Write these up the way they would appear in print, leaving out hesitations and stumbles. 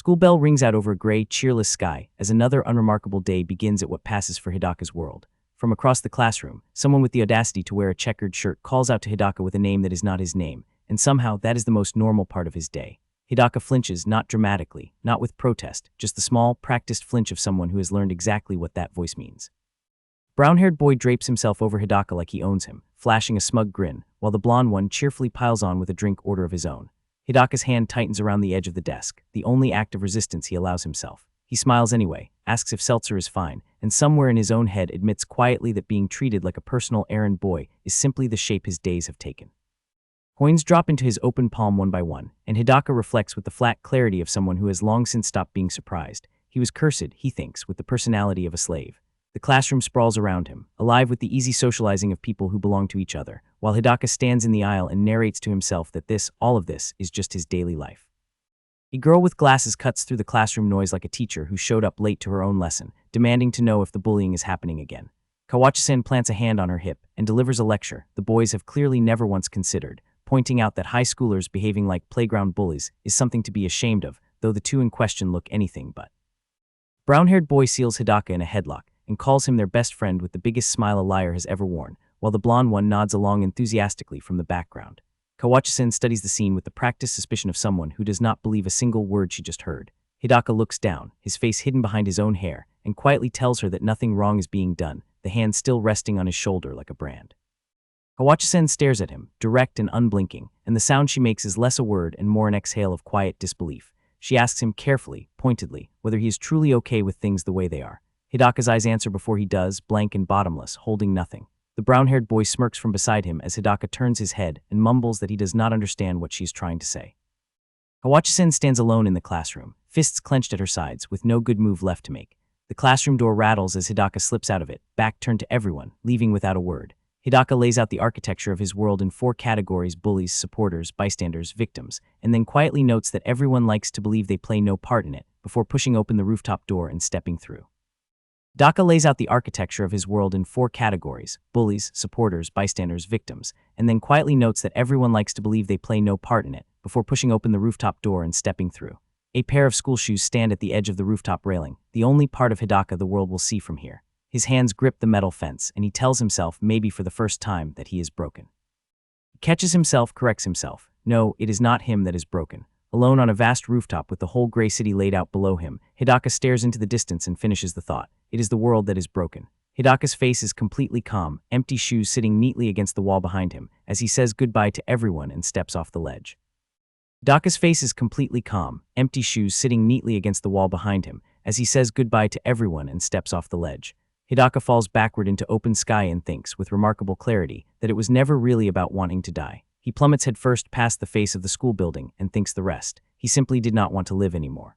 School bell rings out over a gray, cheerless sky as another unremarkable day begins at what passes for Hidaka's world. From across the classroom, someone with the audacity to wear a checkered shirt calls out to Hidaka with a name that is not his name, and somehow that is the most normal part of his day. Hidaka flinches, not dramatically, not with protest, just the small, practiced flinch of someone who has learned exactly what that voice means. Brown-haired boy drapes himself over Hidaka like he owns him, flashing a smug grin, while the blonde one cheerfully piles on with a drink order of his own. Hidaka's hand tightens around the edge of the desk, the only act of resistance he allows himself. He smiles anyway, asks if seltzer is fine, and somewhere in his own head admits quietly that being treated like a personal errand boy is simply the shape his days have taken. Coins drop into his open palm one by one, and Hidaka reflects with the flat clarity of someone who has long since stopped being surprised. He was cursed, he thinks, with the personality of a slave. The classroom sprawls around him, alive with the easy socializing of people who belong to each other, while Hidaka stands in the aisle and narrates to himself that all of this, is just his daily life. A girl with glasses cuts through the classroom noise like a teacher who showed up late to her own lesson, demanding to know if the bullying is happening again. Kawachi-san plants a hand on her hip and delivers a lecture the boys have clearly never once considered, pointing out that high schoolers behaving like playground bullies is something to be ashamed of, though the two in question look anything but. Brown-haired boy seals Hidaka in a headlock and calls him their best friend with the biggest smile a liar has ever worn, while the blonde one nods along enthusiastically from the background. Kawachi-san studies the scene with the practiced suspicion of someone who does not believe a single word she just heard. Hidaka looks down, his face hidden behind his own hair, and quietly tells her that nothing wrong is being done, the hand still resting on his shoulder like a brand. Kawachi-san stares at him, direct and unblinking, and the sound she makes is less a word and more an exhale of quiet disbelief. She asks him carefully, pointedly, whether he is truly okay with things the way they are. Hidaka's eyes answer before he does, blank and bottomless, holding nothing. The brown-haired boy smirks from beside him as Hidaka turns his head and mumbles that he does not understand what she is trying to say. Kawachi-san stands alone in the classroom, fists clenched at her sides, with no good move left to make. The classroom door rattles as Hidaka slips out of it, back turned to everyone, leaving without a word. Hidaka lays out the architecture of his world in 4 categories: bullies, supporters, bystanders, victims, and then quietly notes that everyone likes to believe they play no part in it, before pushing open the rooftop door and stepping through. Hidaka lays out the architecture of his world in 4 categories: bullies, supporters, bystanders, victims, and then quietly notes that everyone likes to believe they play no part in it, before pushing open the rooftop door and stepping through. A pair of school shoes stand at the edge of the rooftop railing, the only part of Hidaka the world will see from here. His hands grip the metal fence, and he tells himself, maybe for the first time, that he is broken. He catches himself, corrects himself. No, it is not him that is broken. Alone on a vast rooftop with the whole gray city laid out below him, Hidaka stares into the distance and finishes the thought. It is the world that is broken. Hidaka's face is completely calm, empty shoes sitting neatly against the wall behind him, as he says goodbye to everyone and steps off the ledge. Hidaka's face is completely calm, empty shoes sitting neatly against the wall behind him, as he says goodbye to everyone and steps off the ledge. Hidaka falls backward into open sky and thinks, with remarkable clarity, that it was never really about wanting to die. He plummets headfirst past the face of the school building and thinks the rest. He simply did not want to live anymore.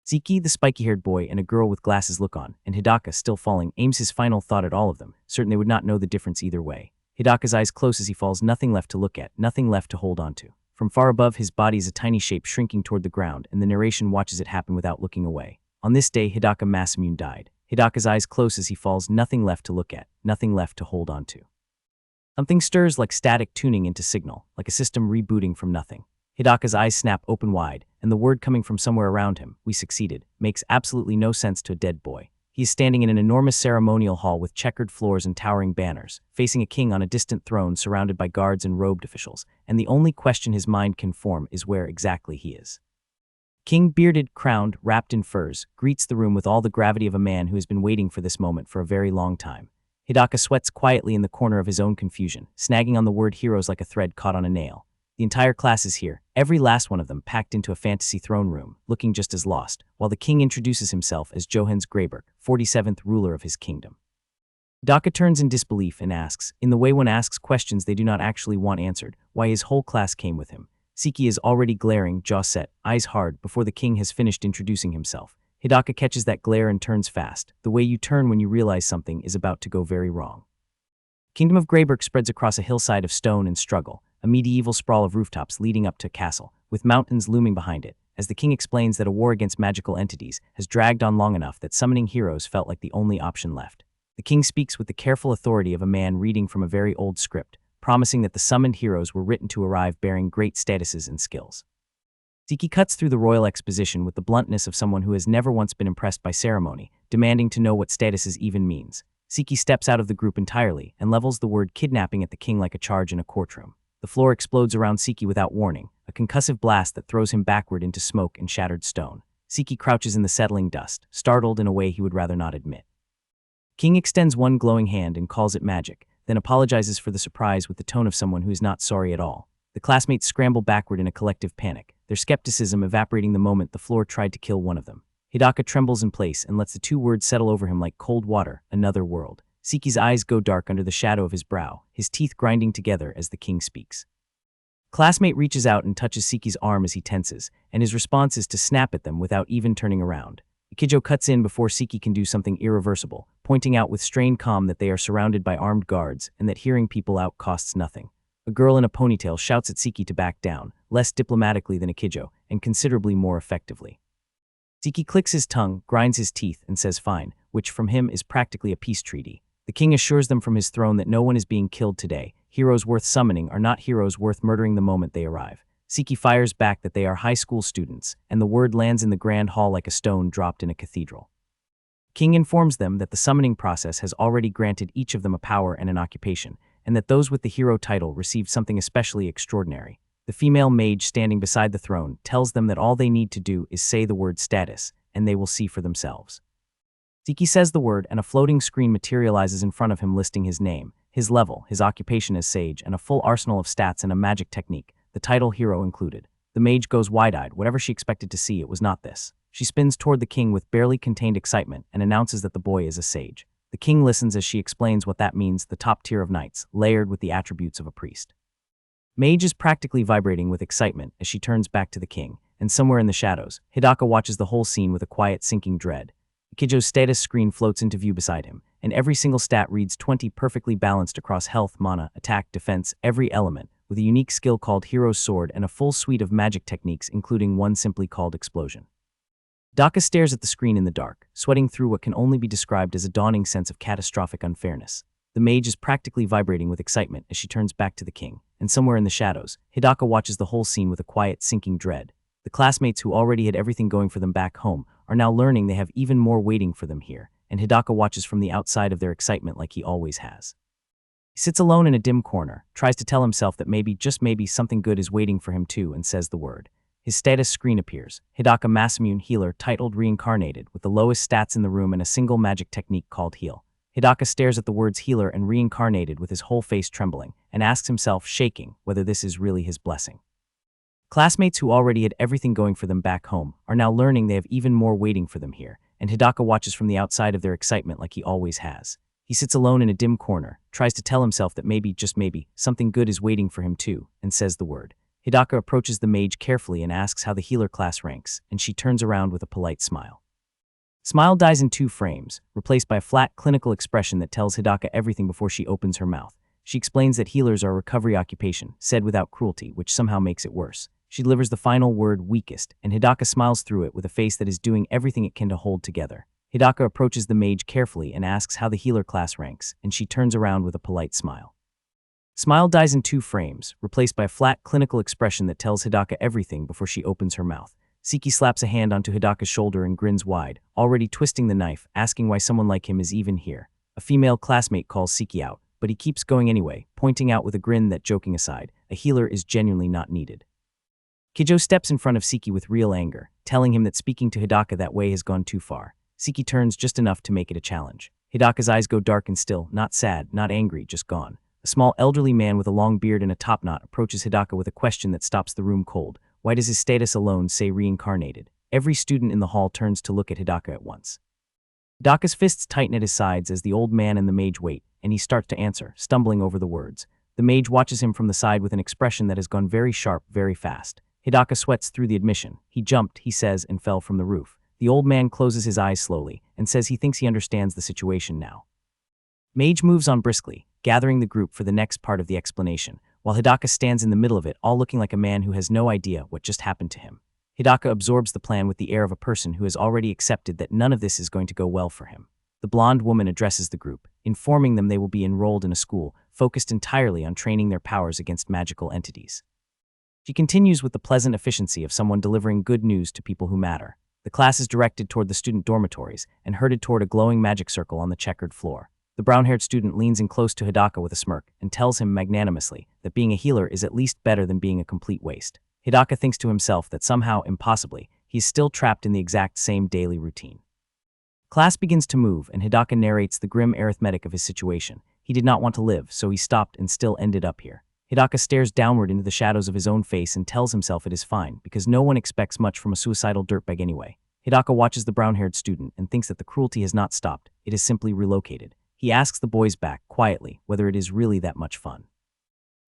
Ziki, the spiky-haired boy, and a girl with glasses look on, and Hidaka, still falling, aims his final thought at all of them, certain they would not know the difference either way. Hidaka's eyes close as he falls, nothing left to look at, nothing left to hold on to. From far above, his body is a tiny shape shrinking toward the ground, and the narration watches it happen without looking away. On this day, Hidaka Masamune died. Hidaka's eyes close as he falls, nothing left to look at, nothing left to hold on to. Something stirs like static tuning into signal, like a system rebooting from nothing. Hidaka's eyes snap open wide, and the word coming from somewhere around him, "We succeeded," makes absolutely no sense to a dead boy. He is standing in an enormous ceremonial hall with checkered floors and towering banners, facing a king on a distant throne surrounded by guards and robed officials, and the only question his mind can form is where exactly he is. King, bearded, crowned, wrapped in furs, greets the room with all the gravity of a man who has been waiting for this moment for a very long time. Hidaka sweats quietly in the corner of his own confusion, snagging on the word heroes like a thread caught on a nail. The entire class is here, every last one of them packed into a fantasy throne room, looking just as lost, while the king introduces himself as Johannes Greyberg, 47th ruler of his kingdom. Hidaka turns in disbelief and asks, in the way one asks questions they do not actually want answered, why his whole class came with him. Siki is already glaring, jaw set, eyes hard, before the king has finished introducing himself. Hidaka catches that glare and turns fast, the way you turn when you realize something is about to go very wrong. Kingdom of Greyberg spreads across a hillside of stone and struggle, a medieval sprawl of rooftops leading up to a castle, with mountains looming behind it, as the king explains that a war against magical entities has dragged on long enough that summoning heroes felt like the only option left. The king speaks with the careful authority of a man reading from a very old script, promising that the summoned heroes were written to arrive bearing great statuses and skills. Siki cuts through the royal exposition with the bluntness of someone who has never once been impressed by ceremony, demanding to know what statuses even means. Siki steps out of the group entirely and levels the word kidnapping at the king like a charge in a courtroom. The floor explodes around Siki without warning, a concussive blast that throws him backward into smoke and shattered stone. Siki crouches in the settling dust, startled in a way he would rather not admit. King extends one glowing hand and calls it magic, then apologizes for the surprise with the tone of someone who is not sorry at all. The classmates scramble backward in a collective panic, their skepticism evaporating the moment the floor tried to kill one of them. Hidaka trembles in place and lets the two words settle over him like cold water, another world. Siki's eyes go dark under the shadow of his brow, his teeth grinding together as the king speaks. Classmate reaches out and touches Siki's arm as he tenses, and his response is to snap at them without even turning around. Ikijo cuts in before Siki can do something irreversible, pointing out with strained calm that they are surrounded by armed guards and that hearing people out costs nothing. A girl in a ponytail shouts at Siki to back down, less diplomatically than Ikijo, and considerably more effectively. Siki clicks his tongue, grinds his teeth, and says fine, which from him is practically a peace treaty. The king assures them from his throne that no one is being killed today. Heroes worth summoning are not heroes worth murdering the moment they arrive. Siki fires back that they are high school students, and the word lands in the grand hall like a stone dropped in a cathedral. King informs them that the summoning process has already granted each of them a power and an occupation, and that those with the hero title received something especially extraordinary. The female mage standing beside the throne tells them that all they need to do is say the word status, and they will see for themselves. Siki says the word, and a floating screen materializes in front of him listing his name, his level, his occupation as sage, and a full arsenal of stats and a magic technique, the title hero included. The mage goes wide-eyed. Whatever she expected to see, it was not this. She spins toward the king with barely contained excitement and announces that the boy is a sage. The king listens as she explains what that means, the top tier of knights, layered with the attributes of a priest. Mage is practically vibrating with excitement as she turns back to the king, and somewhere in the shadows, Hidaka watches the whole scene with a quiet, sinking dread. Ikijo's status screen floats into view beside him, and every single stat reads 20 perfectly balanced across health, mana, attack, defense, every element, with a unique skill called Hero's Sword and a full suite of magic techniques including one simply called Explosion. Hidaka stares at the screen in the dark, sweating through what can only be described as a dawning sense of catastrophic unfairness. The mage is practically vibrating with excitement as she turns back to the king, and somewhere in the shadows, Hidaka watches the whole scene with a quiet, sinking dread. The classmates who already had everything going for them back home are now learning they have even more waiting for them here, and Hidaka watches from the outside of their excitement like he always has. He sits alone in a dim corner, tries to tell himself that maybe, just maybe, something good is waiting for him too, and says the word. His status screen appears. Hidaka Masamune Healer, titled Reincarnated, with the lowest stats in the room and a single magic technique called Heal. Hidaka stares at the words Healer and Reincarnated with his whole face trembling, and asks himself, shaking, whether this is really his blessing. Classmates who already had everything going for them back home are now learning they have even more waiting for them here, and Hidaka watches from the outside of their excitement like he always has. He sits alone in a dim corner, tries to tell himself that maybe, just maybe, something good is waiting for him too, and says the word. Hidaka approaches the mage carefully and asks how the healer class ranks, and she turns around with a polite smile. Smile dies in 2 frames, replaced by a flat, clinical expression that tells Hidaka everything before she opens her mouth. She explains that healers are a recovery occupation, said without cruelty, which somehow makes it worse. She delivers the final word, weakest, and Hidaka smiles through it with a face that is doing everything it can to hold together. Hidaka approaches the mage carefully and asks how the healer class ranks, and she turns around with a polite smile. Smile dies in 2 frames, replaced by a flat, clinical expression that tells Hidaka everything before she opens her mouth. Siki slaps a hand onto Hidaka's shoulder and grins wide, already twisting the knife, asking why someone like him is even here. A female classmate calls Siki out, but he keeps going anyway, pointing out with a grin that, joking aside, a healer is genuinely not needed. Kijo steps in front of Siki with real anger, telling him that speaking to Hidaka that way has gone too far. Siki turns just enough to make it a challenge. Hidaka's eyes go dark and still, not sad, not angry, just gone. A small elderly man with a long beard and a topknot approaches Hidaka with a question that stops the room cold. Why does his status alone say reincarnated? Every student in the hall turns to look at Hidaka at once. Hidaka's fists tighten at his sides as the old man and the mage wait, and he starts to answer, stumbling over the words. The mage watches him from the side with an expression that has gone very sharp, very fast. Hidaka sweats through the admission. He jumped, he says, and fell from the roof. The old man closes his eyes slowly and says he thinks he understands the situation now. Mage moves on briskly, gathering the group for the next part of the explanation, while Hidaka stands in the middle of it, all looking like a man who has no idea what just happened to him. Hidaka absorbs the plan with the air of a person who has already accepted that none of this is going to go well for him. The blonde woman addresses the group, informing them they will be enrolled in a school focused entirely on training their powers against magical entities. She continues with the pleasant efficiency of someone delivering good news to people who matter. The class is directed toward the student dormitories and herded toward a glowing magic circle on the checkered floor. The brown-haired student leans in close to Hidaka with a smirk and tells him magnanimously that being a healer is at least better than being a complete waste. Hidaka thinks to himself that somehow, impossibly, he's still trapped in the exact same daily routine. Class begins to move, and Hidaka narrates the grim arithmetic of his situation. He did not want to live, so he stopped and still ended up here. Hidaka stares downward into the shadows of his own face and tells himself it is fine, because no one expects much from a suicidal dirtbag anyway. Hidaka watches the brown-haired student and thinks that the cruelty has not stopped, it has simply relocated. He asks the boys back, quietly, whether it is really that much fun.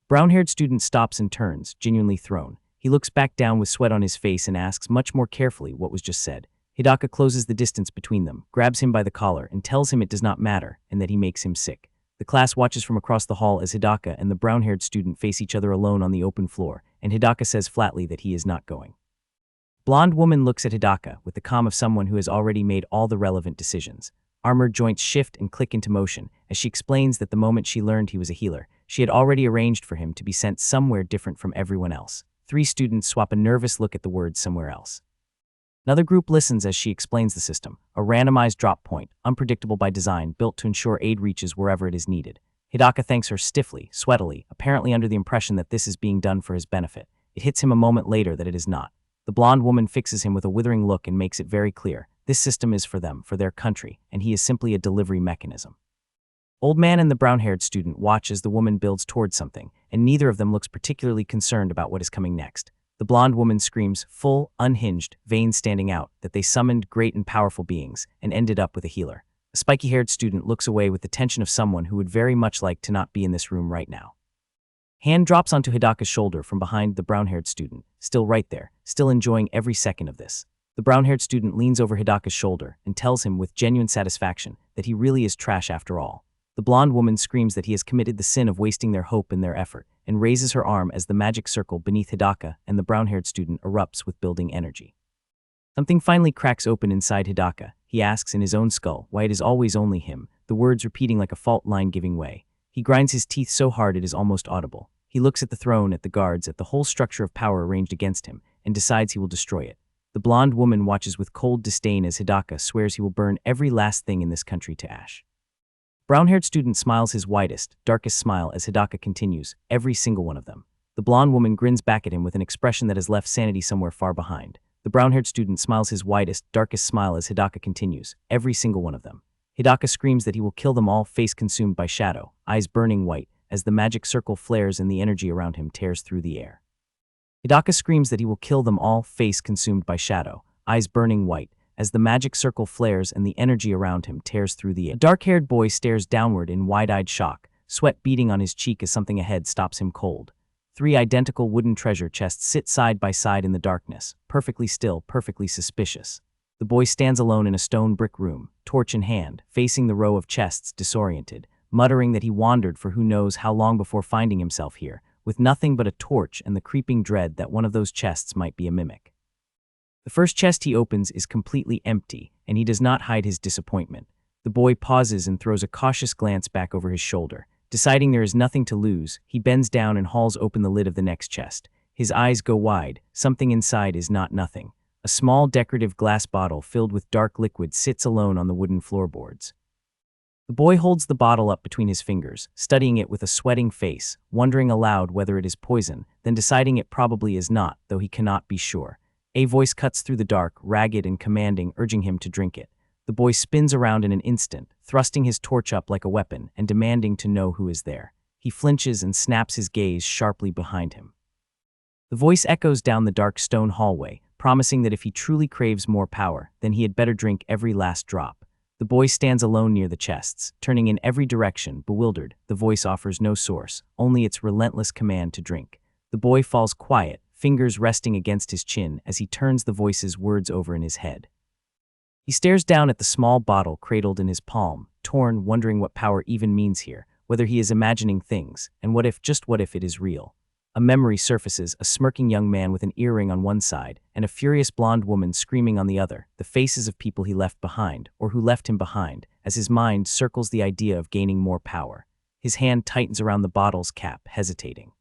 Brown-haired student stops and turns, genuinely thrown. He looks back down with sweat on his face and asks much more carefully what was just said. Hidaka closes the distance between them, grabs him by the collar, and tells him it does not matter, and that he makes him sick. The class watches from across the hall as Hidaka and the brown-haired student face each other alone on the open floor, and Hidaka says flatly that he is not going. Blonde woman looks at Hidaka with the calm of someone who has already made all the relevant decisions. Armored joints shift and click into motion as she explains that the moment she learned he was a healer, she had already arranged for him to be sent somewhere different from everyone else. 3 students swap a nervous look at the word somewhere else. Another group listens as she explains the system, a randomized drop point, unpredictable by design, built to ensure aid reaches wherever it is needed. Hidaka thanks her stiffly, sweatily, apparently under the impression that this is being done for his benefit. It hits him a moment later that it is not. The blonde woman fixes him with a withering look and makes it very clear. This system is for them, for their country, and he is simply a delivery mechanism. Old man and the brown-haired student watch as the woman builds towards something, and neither of them looks particularly concerned about what is coming next. The blonde woman screams, full, unhinged, veins standing out, that they summoned great and powerful beings, and ended up with a healer. A spiky-haired student looks away with the tension of someone who would very much like to not be in this room right now. Hand drops onto Hidaka's shoulder from behind the brown-haired student, still right there, still enjoying every second of this. The brown-haired student leans over Hidaka's shoulder and tells him with genuine satisfaction that he really is trash after all. The blonde woman screams that he has committed the sin of wasting their hope and their effort, and raises her arm as the magic circle beneath Hidaka and the brown-haired student erupts with building energy. Something finally cracks open inside Hidaka. He asks in his own skull why it is always only him, the words repeating like a fault line giving way. He grinds his teeth so hard it is almost audible. He looks at the throne, at the guards, at the whole structure of power arranged against him, and decides he will destroy it. The blonde woman watches with cold disdain as Hidaka swears he will burn every last thing in this country to ash. Brown-haired student smiles his widest, darkest smile as Hidaka continues, every single one of them. The blonde woman grins back at him with an expression that has left sanity somewhere far behind. The brown-haired student smiles his widest, darkest smile as Hidaka continues, every single one of them. Hidaka screams that he will kill them all, face consumed by shadow, eyes burning white, as the magic circle flares and the energy around him tears through the air. Hidaka screams that he will kill them all, face consumed by shadow, eyes burning white, as the magic circle flares and the energy around him tears through the air. A dark-haired boy stares downward in wide-eyed shock, sweat beading on his cheek as something ahead stops him cold. 3 identical wooden treasure chests sit side by side in the darkness, perfectly still, perfectly suspicious. The boy stands alone in a stone brick room, torch in hand, facing the row of chests, disoriented, muttering that he wandered for who knows how long before finding himself here, with nothing but a torch and the creeping dread that one of those chests might be a mimic. The first chest he opens is completely empty, and he does not hide his disappointment. The boy pauses and throws a cautious glance back over his shoulder. Deciding there is nothing to lose, he bends down and hauls open the lid of the next chest. His eyes go wide. Something inside is not nothing. A small decorative glass bottle filled with dark liquid sits alone on the wooden floorboards. The boy holds the bottle up between his fingers, studying it with a sweating face, wondering aloud whether it is poison, then deciding it probably is not, though he cannot be sure. A voice cuts through the dark, ragged and commanding, urging him to drink it. The boy spins around in an instant, thrusting his torch up like a weapon and demanding to know who is there. He flinches and snaps his gaze sharply behind him. The voice echoes down the dark stone hallway, promising that if he truly craves more power, then he had better drink every last drop. The boy stands alone near the chests, turning in every direction, bewildered. The voice offers no source, only its relentless command to drink. The boy falls quiet, fingers resting against his chin as he turns the voice's words over in his head. He stares down at the small bottle cradled in his palm, torn, wondering what power even means here, whether he is imagining things, and what if, just what if it is real. A memory surfaces, a smirking young man with an earring on one side, and a furious blonde woman screaming on the other, the faces of people he left behind, or who left him behind, as his mind circles the idea of gaining more power. His hand tightens around the bottle's cap, hesitating.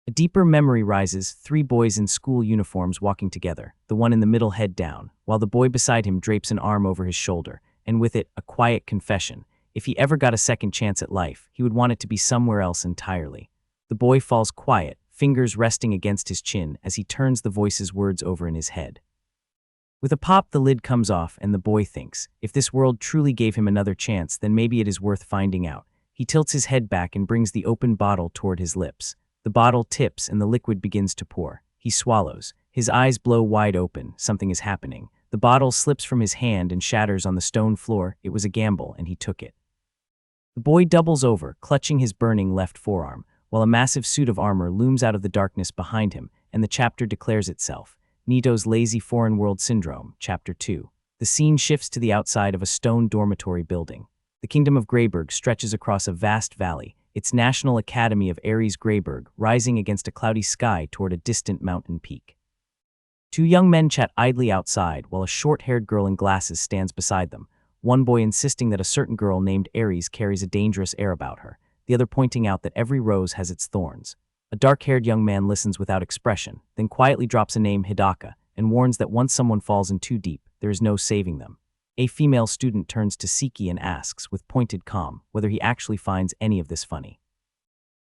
A deeper memory rises, three boys in school uniforms walking together, the one in the middle head down, while the boy beside him drapes an arm over his shoulder, and with it, a quiet confession. If he ever got a second chance at life, he would want it to be somewhere else entirely. The boy falls quiet, fingers resting against his chin as he turns the voice's words over in his head. With a pop, the lid comes off, and the boy thinks, if this world truly gave him another chance, then maybe it is worth finding out. He tilts his head back and brings the open bottle toward his lips. The bottle tips and the liquid begins to pour. He swallows. His eyes blow wide open. Something is happening. The bottle slips from his hand and shatters on the stone floor. It was a gamble, and he took it. The boy doubles over, clutching his burning left forearm, while a massive suit of armor looms out of the darkness behind him, and the chapter declares itself. Nito's Lazy Foreign World Syndrome, Chapter 2. The scene shifts to the outside of a stone dormitory building. The kingdom of Greyberg stretches across a vast valley, its National Academy of Ares Greyberg rising against a cloudy sky toward a distant mountain peak. Two young men chat idly outside while a short-haired girl in glasses stands beside them, one boy insisting that a certain girl named Ares carries a dangerous air about her, the other pointing out that every rose has its thorns. A dark-haired young man listens without expression, then quietly drops a name, Hidaka, and warns that once someone falls in too deep, there is no saving them. A female student turns to Seki and asks, with pointed calm, whether he actually finds any of this funny.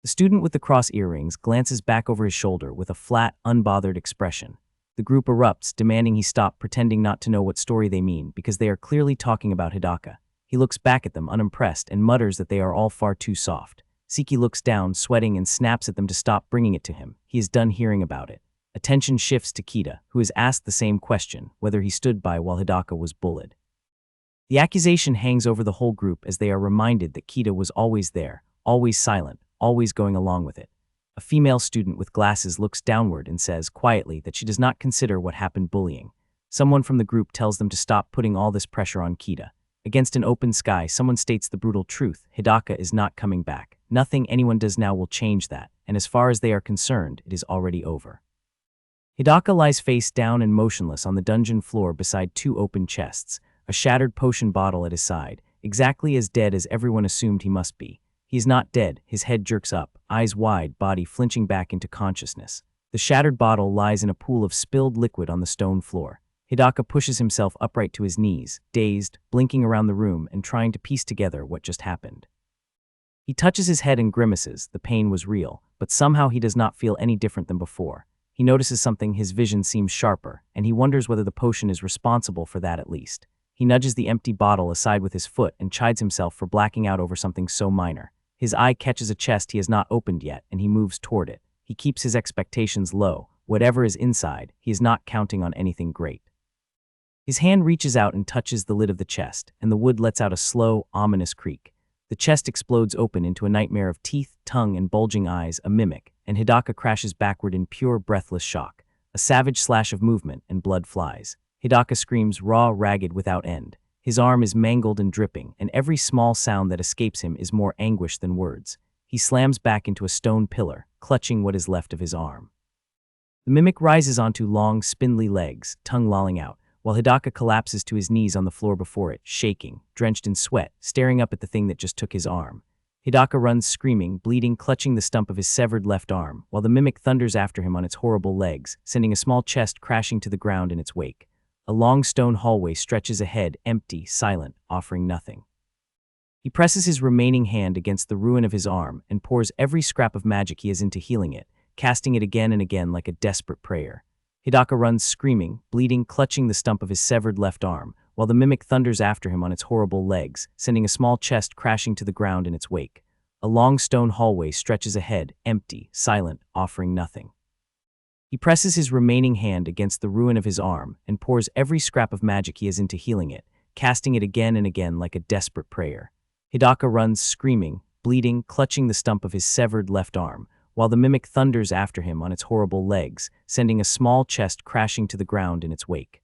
The student with the cross earrings glances back over his shoulder with a flat, unbothered expression. The group erupts, demanding he stop pretending not to know what story they mean because they are clearly talking about Hidaka. He looks back at them unimpressed and mutters that they are all far too soft. Seki looks down, sweating, and snaps at them to stop bringing it to him. He is done hearing about it. Attention shifts to Kita, who is asked the same question, whether he stood by while Hidaka was bullied. The accusation hangs over the whole group as they are reminded that Kita was always there, always silent, always going along with it. A female student with glasses looks downward and says quietly that she does not consider what happened bullying. Someone from the group tells them to stop putting all this pressure on Kita. Against an open sky, someone states the brutal truth: Hidaka is not coming back. Nothing anyone does now will change that, and as far as they are concerned, it is already over. Hidaka lies face down and motionless on the dungeon floor beside two open chests, a shattered potion bottle at his side, exactly as dead as everyone assumed he must be. He is not dead. His head jerks up, eyes wide, body flinching back into consciousness. The shattered bottle lies in a pool of spilled liquid on the stone floor. Hidaka pushes himself upright to his knees, dazed, blinking around the room and trying to piece together what just happened. He touches his head and grimaces. The pain was real, but somehow he does not feel any different than before. He notices something, his vision seems sharper, and he wonders whether the potion is responsible for that at least. He nudges the empty bottle aside with his foot and chides himself for blacking out over something so minor. His eye catches a chest he has not opened yet, and he moves toward it. He keeps his expectations low. Whatever is inside, he is not counting on anything great. His hand reaches out and touches the lid of the chest, and the wood lets out a slow, ominous creak. The chest explodes open into a nightmare of teeth, tongue, and bulging eyes, a mimic, and Hidaka crashes backward in pure, breathless shock. A savage slash of movement, and blood flies. Hidaka screams, raw, ragged, without end. His arm is mangled and dripping, and every small sound that escapes him is more anguish than words. He slams back into a stone pillar, clutching what is left of his arm. The mimic rises onto long, spindly legs, tongue lolling out, while Hidaka collapses to his knees on the floor before it, shaking, drenched in sweat, staring up at the thing that just took his arm. Hidaka runs screaming, bleeding, clutching the stump of his severed left arm, while the mimic thunders after him on its horrible legs, sending a small chest crashing to the ground in its wake. A long stone hallway stretches ahead, empty, silent, offering nothing. He presses his remaining hand against the ruin of his arm and pours every scrap of magic he has into healing it, casting it again and again like a desperate prayer. Hidaka runs screaming, bleeding, clutching the stump of his severed left arm, while the mimic thunders after him on its horrible legs, sending a small chest crashing to the ground in its wake. A long stone hallway stretches ahead, empty, silent, offering nothing. He presses his remaining hand against the ruin of his arm and pours every scrap of magic he has into healing it, casting it again and again like a desperate prayer. Hidaka runs screaming, bleeding, clutching the stump of his severed left arm, while the mimic thunders after him on its horrible legs, sending a small chest crashing to the ground in its wake.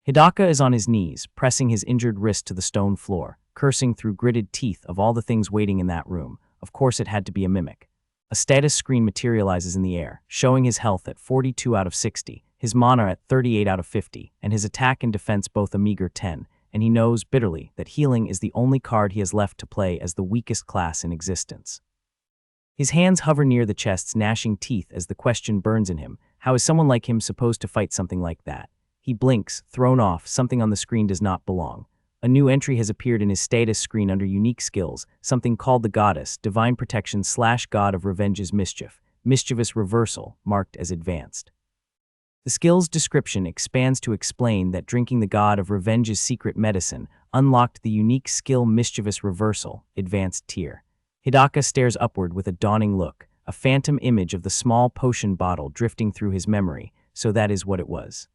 Hidaka is on his knees, pressing his injured wrist to the stone floor, cursing through gritted teeth of all the things waiting in that room. Of course it had to be a mimic. A status screen materializes in the air, showing his health at 42 out of 60, his mana at 38 out of 50, and his attack and defense both a meager 10, and he knows bitterly that healing is the only card he has left to play as the weakest class in existence. His hands hover near the chest's gnashing teeth as the question burns in him. How is someone like him supposed to fight something like that? He blinks, thrown off. Something on the screen does not belong. A new entry has appeared in his status screen under unique skills, something called the Goddess, Divine Protection / God of Revenge's Mischief, Mischievous Reversal, marked as advanced. The skill's description expands to explain that drinking the God of Revenge's secret medicine unlocked the unique skill Mischievous Reversal, advanced tier. Hidaka stares upward with a dawning look, a phantom image of the small potion bottle drifting through his memory, so that is what it was.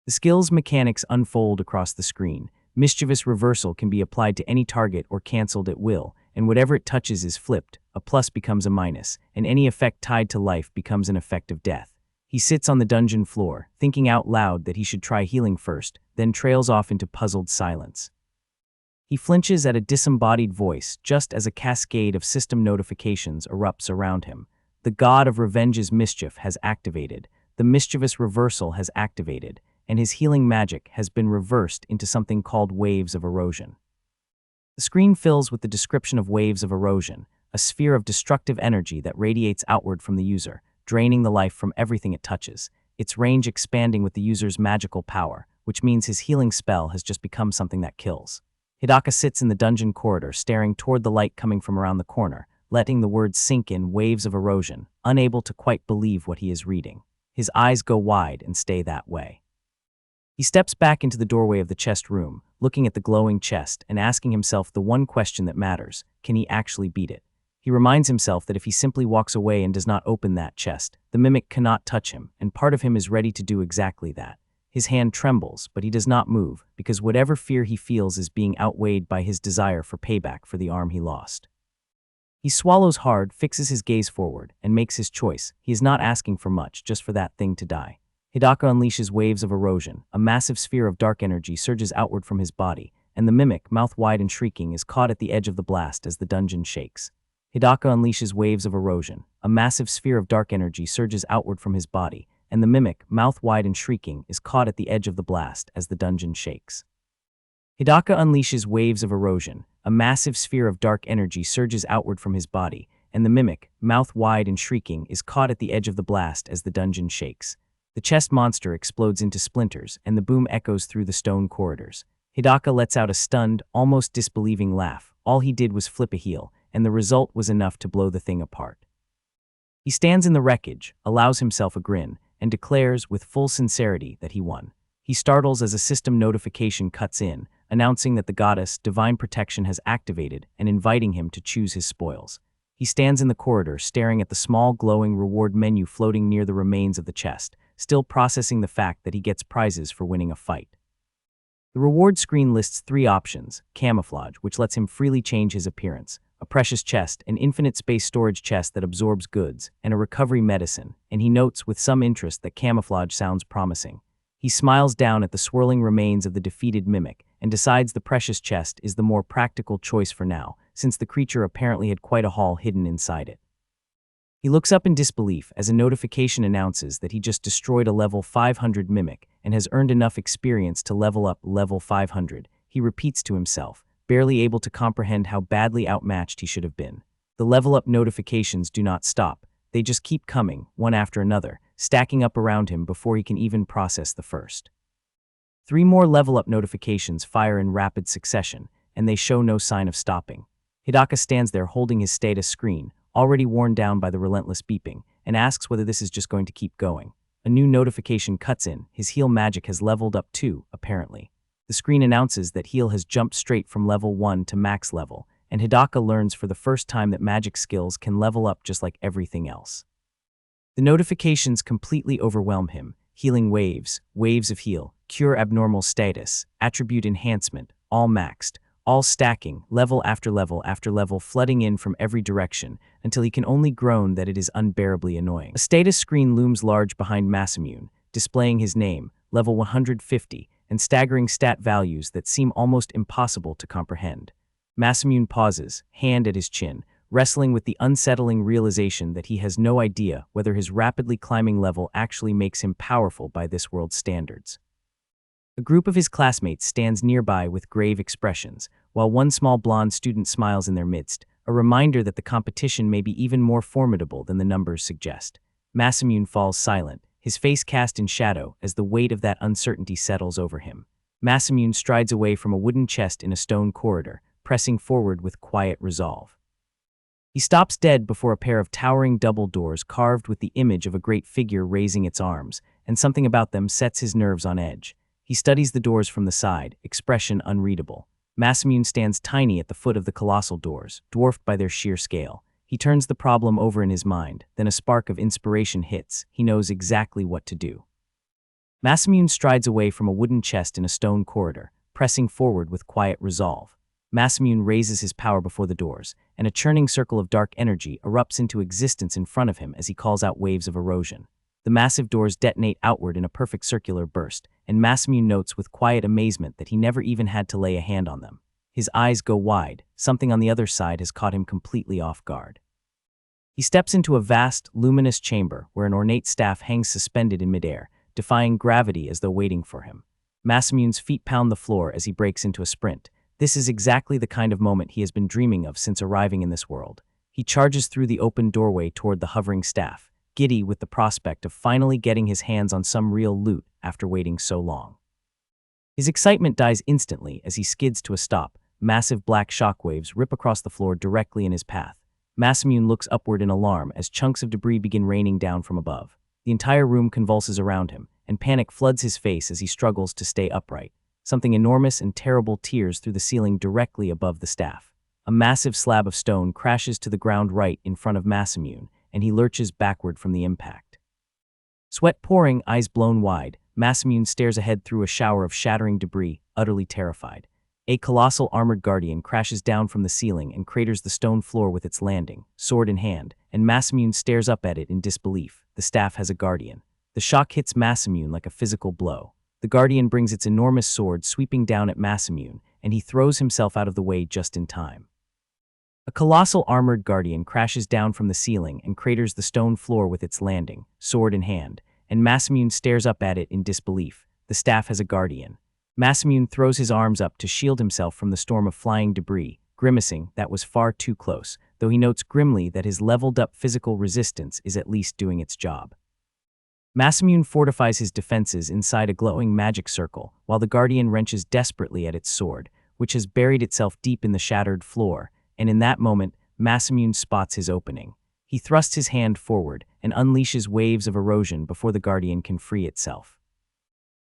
The skill's mechanics unfold across the screen. Mischievous Reversal can be applied to any target or cancelled at will, and whatever it touches is flipped. A plus becomes a minus, and any effect tied to life becomes an effect of death. He sits on the dungeon floor, thinking out loud that he should try healing first, then trails off into puzzled silence. He flinches at a disembodied voice just as a cascade of system notifications erupts around him. The God of Revenge's Mischief has activated, the Mischievous Reversal has activated, and his healing magic has been reversed into something called Waves of Erosion. The screen fills with the description of Waves of Erosion, a sphere of destructive energy that radiates outward from the user, draining the life from everything it touches, its range expanding with the user's magical power, which means his healing spell has just become something that kills. Hidaka sits in the dungeon corridor, staring toward the light coming from around the corner, letting the words sink in. Waves of Erosion, unable to quite believe what he is reading. His eyes go wide and stay that way. He steps back into the doorway of the chest room, looking at the glowing chest and asking himself the one question that matters: can he actually beat it? He reminds himself that if he simply walks away and does not open that chest, the mimic cannot touch him, and part of him is ready to do exactly that. His hand trembles, but he does not move, because whatever fear he feels is being outweighed by his desire for payback for the arm he lost. He swallows hard, fixes his gaze forward, and makes his choice. He is not asking for much, just for that thing to die. Hidaka unleashes Waves of Erosion. A massive sphere of dark energy surges outward from his body, and the mimic, mouth wide and shrieking, is caught at the edge of the blast as the dungeon shakes. Hidaka unleashes Waves of Erosion. A massive sphere of dark energy surges outward from his body, and the mimic, mouth wide and shrieking, is caught at the edge of the blast as the dungeon shakes. Hidaka unleashes Waves of Erosion. A massive sphere of dark energy surges outward from his body, and the mimic, mouth wide and shrieking, is caught at the edge of the blast as the dungeon shakes. The chest monster explodes into splinters, and the boom echoes through the stone corridors. Hidaka lets out a stunned, almost disbelieving laugh. All he did was flip a heel, and the result was enough to blow the thing apart. He stands in the wreckage, allows himself a grin, and declares with full sincerity that he won. He startles as a system notification cuts in, announcing that the Goddess, Divine Protection, has activated and inviting him to choose his spoils. He stands in the corridor, staring at the small glowing reward menu floating near the remains of the chest, still processing the fact that he gets prizes for winning a fight. The reward screen lists 3 options: camouflage, which lets him freely change his appearance, a precious chest, an infinite space storage chest that absorbs goods, and a recovery medicine, and he notes with some interest that camouflage sounds promising. He smiles down at the swirling remains of the defeated mimic and decides the precious chest is the more practical choice for now, since the creature apparently had quite a haul hidden inside it. He looks up in disbelief as a notification announces that he just destroyed a level 500 mimic and has earned enough experience to level up level 500. He repeats to himself, barely able to comprehend how badly outmatched he should have been. The level-up notifications do not stop. They just keep coming, one after another, stacking up around him before he can even process the first. 3 more level-up notifications fire in rapid succession, and they show no sign of stopping. Hidaka stands there holding his status screen, already worn down by the relentless beeping, and asks whether this is just going to keep going. A new notification cuts in. His heal magic has leveled up too, apparently. The screen announces that heal has jumped straight from level 1 to max level, and Hidaka learns for the first time that magic skills can level up just like everything else. The notifications completely overwhelm him. Healing waves, waves of heal, cure abnormal status, attribute enhancement, all maxed, all stacking, level after level, flooding in from every direction, until he can only groan that it is unbearably annoying. A status screen looms large behind Masamune, displaying his name, level 150, and staggering stat values that seem almost impossible to comprehend. Masamune pauses, hand at his chin, wrestling with the unsettling realization that he has no idea whether his rapidly climbing level actually makes him powerful by this world's standards. A group of his classmates stands nearby with grave expressions, while one small blonde student smiles in their midst, a reminder that the competition may be even more formidable than the numbers suggest. Masamune falls silent, his face cast in shadow as the weight of that uncertainty settles over him. Masamune strides away from a wooden chest in a stone corridor, pressing forward with quiet resolve. He stops dead before a pair of towering double doors carved with the image of a great figure raising its arms, and something about them sets his nerves on edge. He studies the doors from the side, expression unreadable. Masamune stands tiny at the foot of the colossal doors, dwarfed by their sheer scale. He turns the problem over in his mind, then a spark of inspiration hits. He knows exactly what to do. Masamune strides away from a wooden chest in a stone corridor, pressing forward with quiet resolve. Masamune raises his power before the doors, and a churning circle of dark energy erupts into existence in front of him as he calls out waves of erosion. The massive doors detonate outward in a perfect circular burst, and Masamune notes with quiet amazement that he never even had to lay a hand on them. His eyes go wide, something on the other side has caught him completely off guard. He steps into a vast, luminous chamber where an ornate staff hangs suspended in midair, defying gravity as though waiting for him. Masamune's feet pound the floor as he breaks into a sprint. This is exactly the kind of moment he has been dreaming of since arriving in this world. He charges through the open doorway toward the hovering staff, giddy with the prospect of finally getting his hands on some real loot after waiting so long. His excitement dies instantly as he skids to a stop. Massive black shockwaves rip across the floor directly in his path. Masamune looks upward in alarm as chunks of debris begin raining down from above. The entire room convulses around him, and panic floods his face as he struggles to stay upright. Something enormous and terrible tears through the ceiling directly above the staff. A massive slab of stone crashes to the ground right in front of Masamune, and he lurches backward from the impact. Sweat pouring, eyes blown wide, Masamune stares ahead through a shower of shattering debris, utterly terrified. A colossal armored guardian crashes down from the ceiling and craters the stone floor with its landing, sword in hand, and Masamune stares up at it in disbelief. The staff has a guardian. The shock hits Masamune like a physical blow. The guardian brings its enormous sword sweeping down at Masamune, and he throws himself out of the way just in time. A colossal armored guardian crashes down from the ceiling and craters the stone floor with its landing, sword in hand, and Masamune stares up at it in disbelief. The staff has a guardian. Masamune throws his arms up to shield himself from the storm of flying debris, grimacing that was far too close, though he notes grimly that his leveled-up physical resistance is at least doing its job. Masamune fortifies his defenses inside a glowing magic circle, while the guardian wrenches desperately at its sword, which has buried itself deep in the shattered floor, and in that moment, Masamune spots his opening. He thrusts his hand forward and unleashes waves of erosion before the guardian can free itself.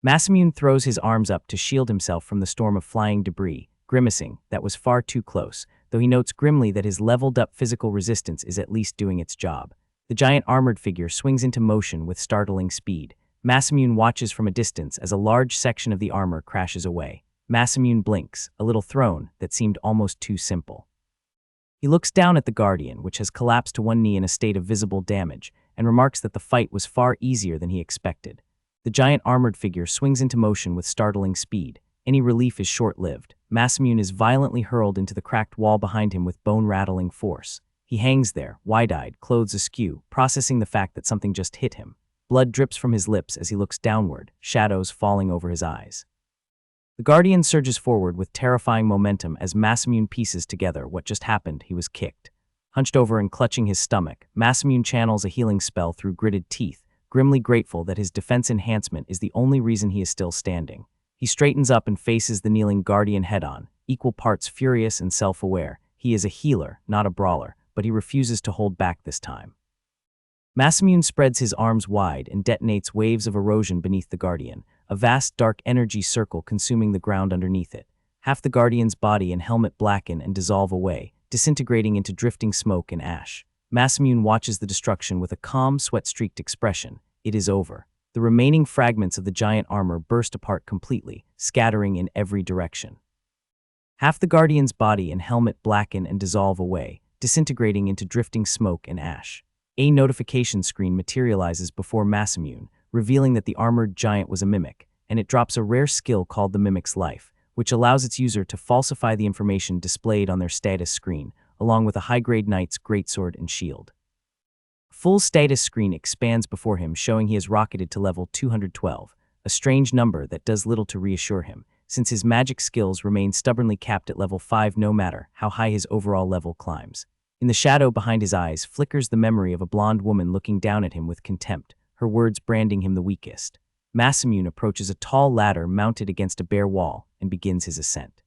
Masamune throws his arms up to shield himself from the storm of flying debris, grimacing that was far too close, though he notes grimly that his leveled-up physical resistance is at least doing its job. The giant armored figure swings into motion with startling speed. Masamune watches from a distance as a large section of the armor crashes away. Masamune blinks, a little thrown that seemed almost too simple. He looks down at the guardian, which has collapsed to one knee in a state of visible damage, and remarks that the fight was far easier than he expected. The giant armored figure swings into motion with startling speed. Any relief is short-lived. Masamune is violently hurled into the cracked wall behind him with bone-rattling force. He hangs there, wide-eyed, clothes askew, processing the fact that something just hit him. Blood drips from his lips as he looks downward, shadows falling over his eyes. The guardian surges forward with terrifying momentum as Masamune pieces together what just happened. He was kicked. Hunched over and clutching his stomach, Masamune channels a healing spell through gritted teeth, grimly grateful that his defense enhancement is the only reason he is still standing. He straightens up and faces the kneeling guardian head-on, equal parts furious and self-aware. He is a healer, not a brawler, but he refuses to hold back this time. Masamune spreads his arms wide and detonates waves of erosion beneath the guardian, a vast dark energy circle consuming the ground underneath it. Half the guardian's body and helmet blacken and dissolve away, disintegrating into drifting smoke and ash. Masamune watches the destruction with a calm, sweat-streaked expression. It is over. The remaining fragments of the giant armor burst apart completely, scattering in every direction. Half the guardian's body and helmet blacken and dissolve away, disintegrating into drifting smoke and ash. A notification screen materializes before Masamune, revealing that the armored giant was a mimic, and it drops a rare skill called the Mimic's Life, which allows its user to falsify the information displayed on their status screen, along with a high-grade knight's greatsword and shield. A full status screen expands before him, showing he has rocketed to level 212, a strange number that does little to reassure him, since his magic skills remain stubbornly capped at level 5 no matter how high his overall level climbs. In the shadow behind his eyes flickers the memory of a blonde woman looking down at him with contempt, her words branding him the weakest. Masamune approaches a tall ladder mounted against a bare wall and begins his ascent.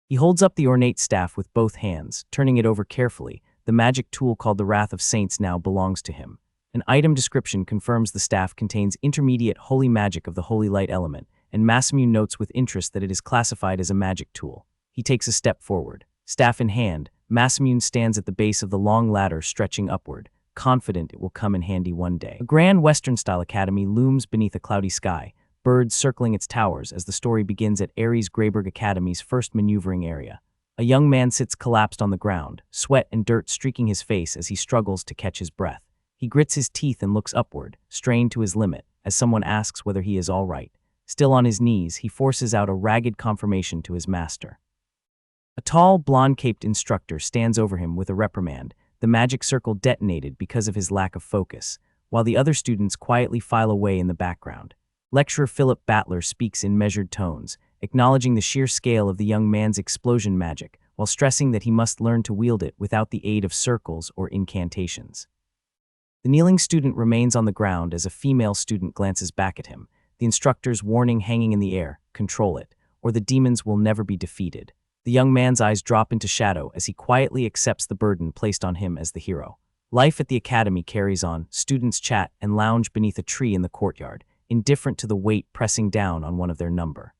He holds up the ornate staff with both hands, turning it over carefully. The magic tool called the Wrath of Saints now belongs to him. An item description confirms the staff contains intermediate holy magic of the holy light element, and Masamune notes with interest that it is classified as a magic tool. He takes a step forward. Staff in hand, Masamune stands at the base of the long ladder stretching upward, confident it will come in handy one day. A grand Western-style academy looms beneath a cloudy sky, birds circling its towers as the story begins at Ares Greyberg Academy's first maneuvering area. A young man sits collapsed on the ground, sweat and dirt streaking his face as he struggles to catch his breath. He grits his teeth and looks upward, strained to his limit, as someone asks whether he is all right. Still on his knees, he forces out a ragged confirmation to his master. A tall, blonde-caped instructor stands over him with a reprimand. The magic circle detonated because of his lack of focus, while the other students quietly file away in the background. Lecturer Philip Battler speaks in measured tones, acknowledging the sheer scale of the young man's explosion magic, while stressing that he must learn to wield it without the aid of circles or incantations. The kneeling student remains on the ground as a female student glances back at him, the instructor's warning hanging in the air, "Control it, or the demons will never be defeated." The young man's eyes drop into shadow as he quietly accepts the burden placed on him as the hero. Life at the academy carries on. Students chat and lounge beneath a tree in the courtyard, indifferent to the weight pressing down on one of their number.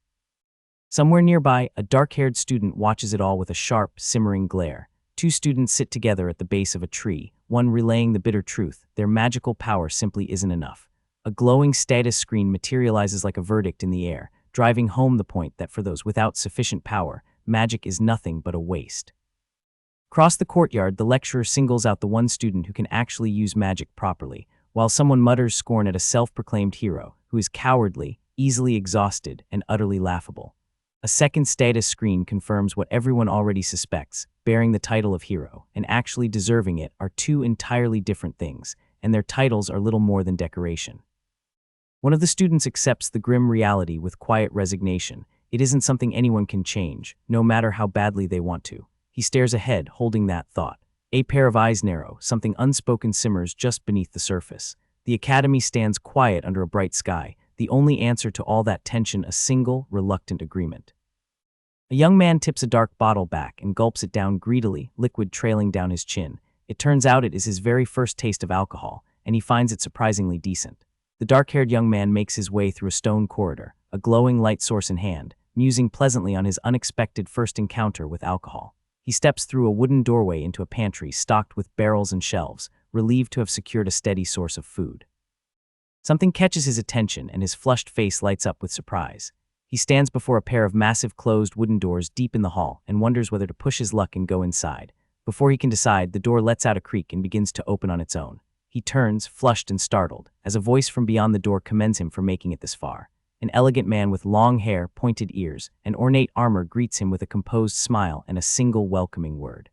Somewhere nearby, a dark-haired student watches it all with a sharp, simmering glare. Two students sit together at the base of a tree, one relaying the bitter truth: their magical power simply isn't enough. A glowing status screen materializes like a verdict in the air, driving home the point that for those without sufficient power, magic is nothing but a waste. Across the courtyard, the lecturer singles out the one student who can actually use magic properly, while someone mutters scorn at a self-proclaimed hero who is cowardly, easily exhausted, and utterly laughable. A second status screen confirms what everyone already suspects: bearing the title of hero and actually deserving it are two entirely different things, and their titles are little more than decoration. One of the students accepts the grim reality with quiet resignation. It isn't something anyone can change, no matter how badly they want to. He stares ahead, holding that thought. A pair of eyes narrow, something unspoken simmers just beneath the surface. The academy stands quiet under a bright sky, the only answer to all that tension a single, reluctant agreement. A young man tips a dark bottle back and gulps it down greedily, liquid trailing down his chin. It turns out it is his very first taste of alcohol, and he finds it surprisingly decent. The dark-haired young man makes his way through a stone corridor, a glowing light source in hand, musing pleasantly on his unexpected first encounter with alcohol. He steps through a wooden doorway into a pantry stocked with barrels and shelves, relieved to have secured a steady source of food. Something catches his attention and his flushed face lights up with surprise. He stands before a pair of massive closed wooden doors deep in the hall and wonders whether to push his luck and go inside. Before he can decide, the door lets out a creak and begins to open on its own. He turns, flushed and startled, as a voice from beyond the door commends him for making it this far. An elegant man with long hair, pointed ears, and ornate armor greets him with a composed smile and a single welcoming word.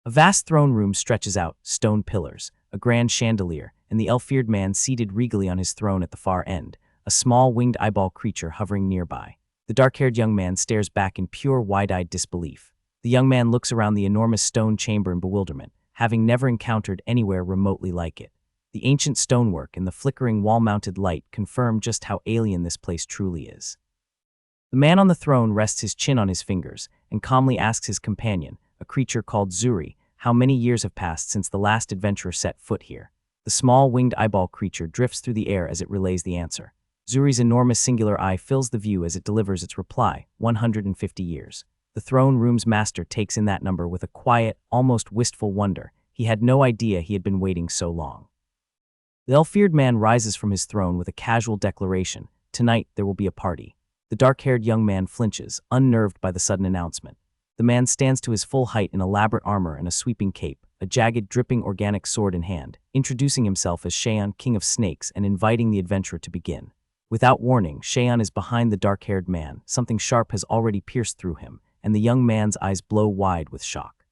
A vast throne room stretches out, stone pillars, a grand chandelier, and the elf-eared man seated regally on his throne at the far end, a small winged eyeball creature hovering nearby. The dark-haired young man stares back in pure, wide-eyed disbelief. The young man looks around the enormous stone chamber in bewilderment, having never encountered anywhere remotely like it. The ancient stonework and the flickering wall-mounted light confirm just how alien this place truly is. The man on the throne rests his chin on his fingers and calmly asks his companion, a creature called Zuri, how many years have passed since the last adventurer set foot here. The small winged eyeball creature drifts through the air as it relays the answer. Zuri's enormous singular eye fills the view as it delivers its reply: 150 years. The throne room's master takes in that number with a quiet, almost wistful wonder. He had no idea he had been waiting so long. The elf-eared man rises from his throne with a casual declaration: "Tonight there will be a party." The dark-haired young man flinches, unnerved by the sudden announcement. The man stands to his full height in elaborate armor and a sweeping cape, a jagged, dripping organic sword in hand, introducing himself as Shaeon, King of Snakes, and inviting the adventurer to begin. Without warning, Shaeon is behind the dark-haired man. Something sharp has already pierced through him, and the young man's eyes blow wide with shock.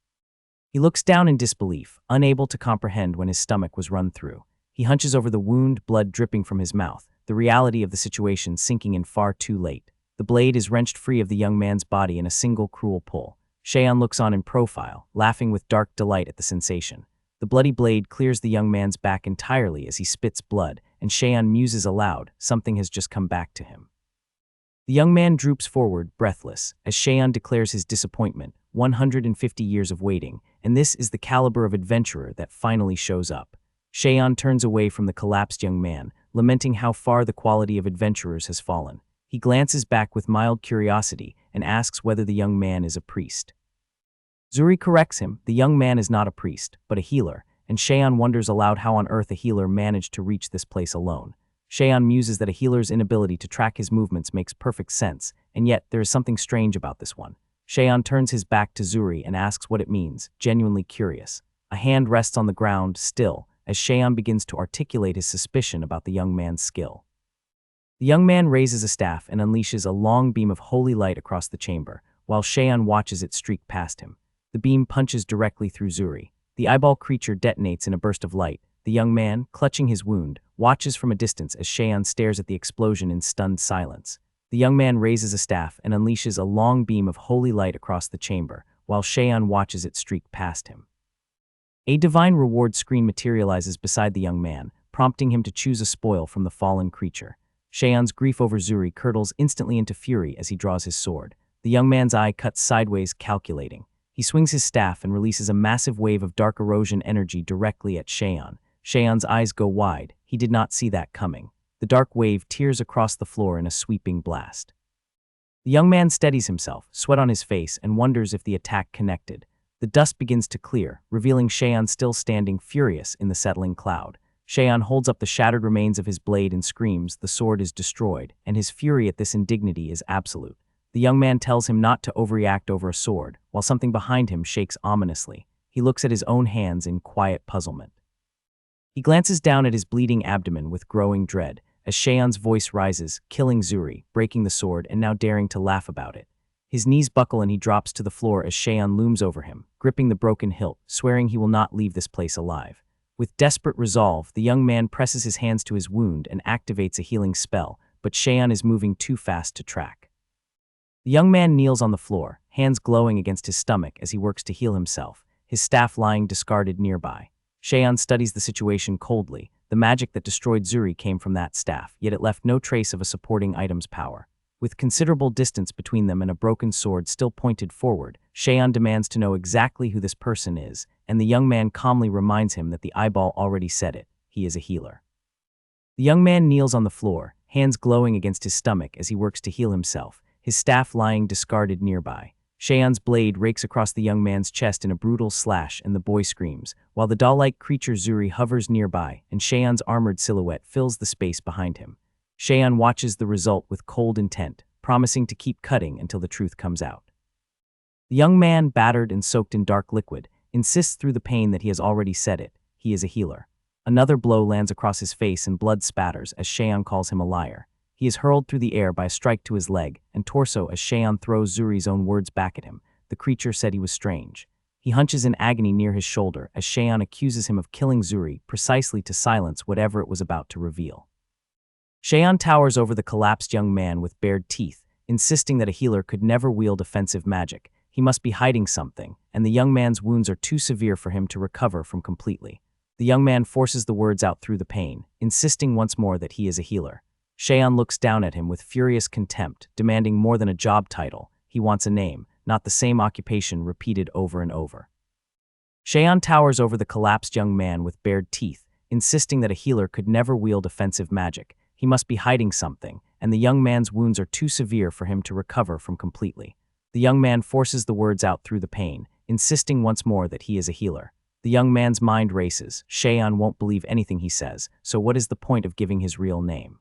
He looks down in disbelief, unable to comprehend when his stomach was run through. He hunches over the wound, blood dripping from his mouth, the reality of the situation sinking in far too late. The The blade is wrenched free of the young man's body in a single cruel pull. Cheyenne looks on in profile, laughing with dark delight at the sensation. The bloody blade clears the young man's back entirely as he spits blood, and Cheyenne muses aloud, something has just come back to him. The young man droops forward, breathless, as Cheyenne declares his disappointment, 150 years of waiting, and this is the caliber of adventurer that finally shows up. Cheyenne turns away from the collapsed young man, lamenting how far the quality of adventurers has fallen. He glances back with mild curiosity and asks whether the young man is a priest. Zuri corrects him, the young man is not a priest, but a healer, and Cheyenne wonders aloud how on earth a healer managed to reach this place alone. Cheyenne muses that a healer's inability to track his movements makes perfect sense, and yet there is something strange about this one. Cheyenne turns his back to Zuri and asks what it means, genuinely curious. A hand rests on the ground, still, as Cheyenne begins to articulate his suspicion about the young man's skill. The young man raises a staff and unleashes a long beam of holy light across the chamber, while Cheyenne watches it streak past him. The beam punches directly through Zuri. The eyeball creature detonates in a burst of light. The young man, clutching his wound, watches from a distance as Cheyenne stares at the explosion in stunned silence. The young man raises a staff and unleashes a long beam of holy light across the chamber, while Cheyenne watches it streak past him. A divine reward screen materializes beside the young man, prompting him to choose a spoil from the fallen creature. Cheyenne's grief over Zuri curdles instantly into fury as he draws his sword. The young man's eye cuts sideways, calculating. He swings his staff and releases a massive wave of dark erosion energy directly at Cheyenne. Cheyenne's eyes go wide. He did not see that coming. The dark wave tears across the floor in a sweeping blast. The young man steadies himself, sweat on his face, and wonders if the attack connected. The dust begins to clear, revealing Cheyenne still standing furious in the settling cloud. Cheyenne holds up the shattered remains of his blade and screams, the sword is destroyed, and his fury at this indignity is absolute. The young man tells him not to overreact over a sword, while something behind him shakes ominously. He looks at his own hands in quiet puzzlement. He glances down at his bleeding abdomen with growing dread, as Cheyenne's voice rises, killing Zuri, breaking the sword, and now daring to laugh about it. His knees buckle and he drops to the floor as Cheyenne looms over him, gripping the broken hilt, swearing he will not leave this place alive. With desperate resolve, the young man presses his hands to his wound and activates a healing spell, but Cheyenne is moving too fast to track. The young man kneels on the floor, hands glowing against his stomach as he works to heal himself, his staff lying discarded nearby. Cheyenne studies the situation coldly. The magic that destroyed Zuri came from that staff, yet it left no trace of a supporting item's power. With considerable distance between them and a broken sword still pointed forward, Cheyenne demands to know exactly who this person is, and the young man calmly reminds him that the eyeball already said it. He is a healer. The young man kneels on the floor, hands glowing against his stomach as he works to heal himself, his staff lying discarded nearby. Cheyenne's blade rakes across the young man's chest in a brutal slash and the boy screams, while the doll-like creature Zuri hovers nearby and Cheyenne's armored silhouette fills the space behind him. Cheyenne watches the result with cold intent, promising to keep cutting until the truth comes out. The young man, battered and soaked in dark liquid, insists through the pain that he has already said it. He is a healer. Another blow lands across his face and blood spatters as Cheyenne calls him a liar. He is hurled through the air by a strike to his leg and torso as Cheyenne throws Zuri's own words back at him. The creature said he was strange. He hunches in agony near his shoulder as Cheyenne accuses him of killing Zuri precisely to silence whatever it was about to reveal. Cheyenne towers over the collapsed young man with bared teeth, insisting that a healer could never wield offensive magic. He must be hiding something, and the young man's wounds are too severe for him to recover from completely. The young man forces the words out through the pain, insisting once more that he is a healer. Cheyenne looks down at him with furious contempt, demanding more than a job title. He wants a name, not the same occupation repeated over and over. Cheyenne towers over the collapsed young man with bared teeth, insisting that a healer could never wield offensive magic. He must be hiding something, and the young man's wounds are too severe for him to recover from completely. The young man forces the words out through the pain, insisting once more that he is a healer. The young man's mind races. Cheyenne won't believe anything he says, so what is the point of giving his real name?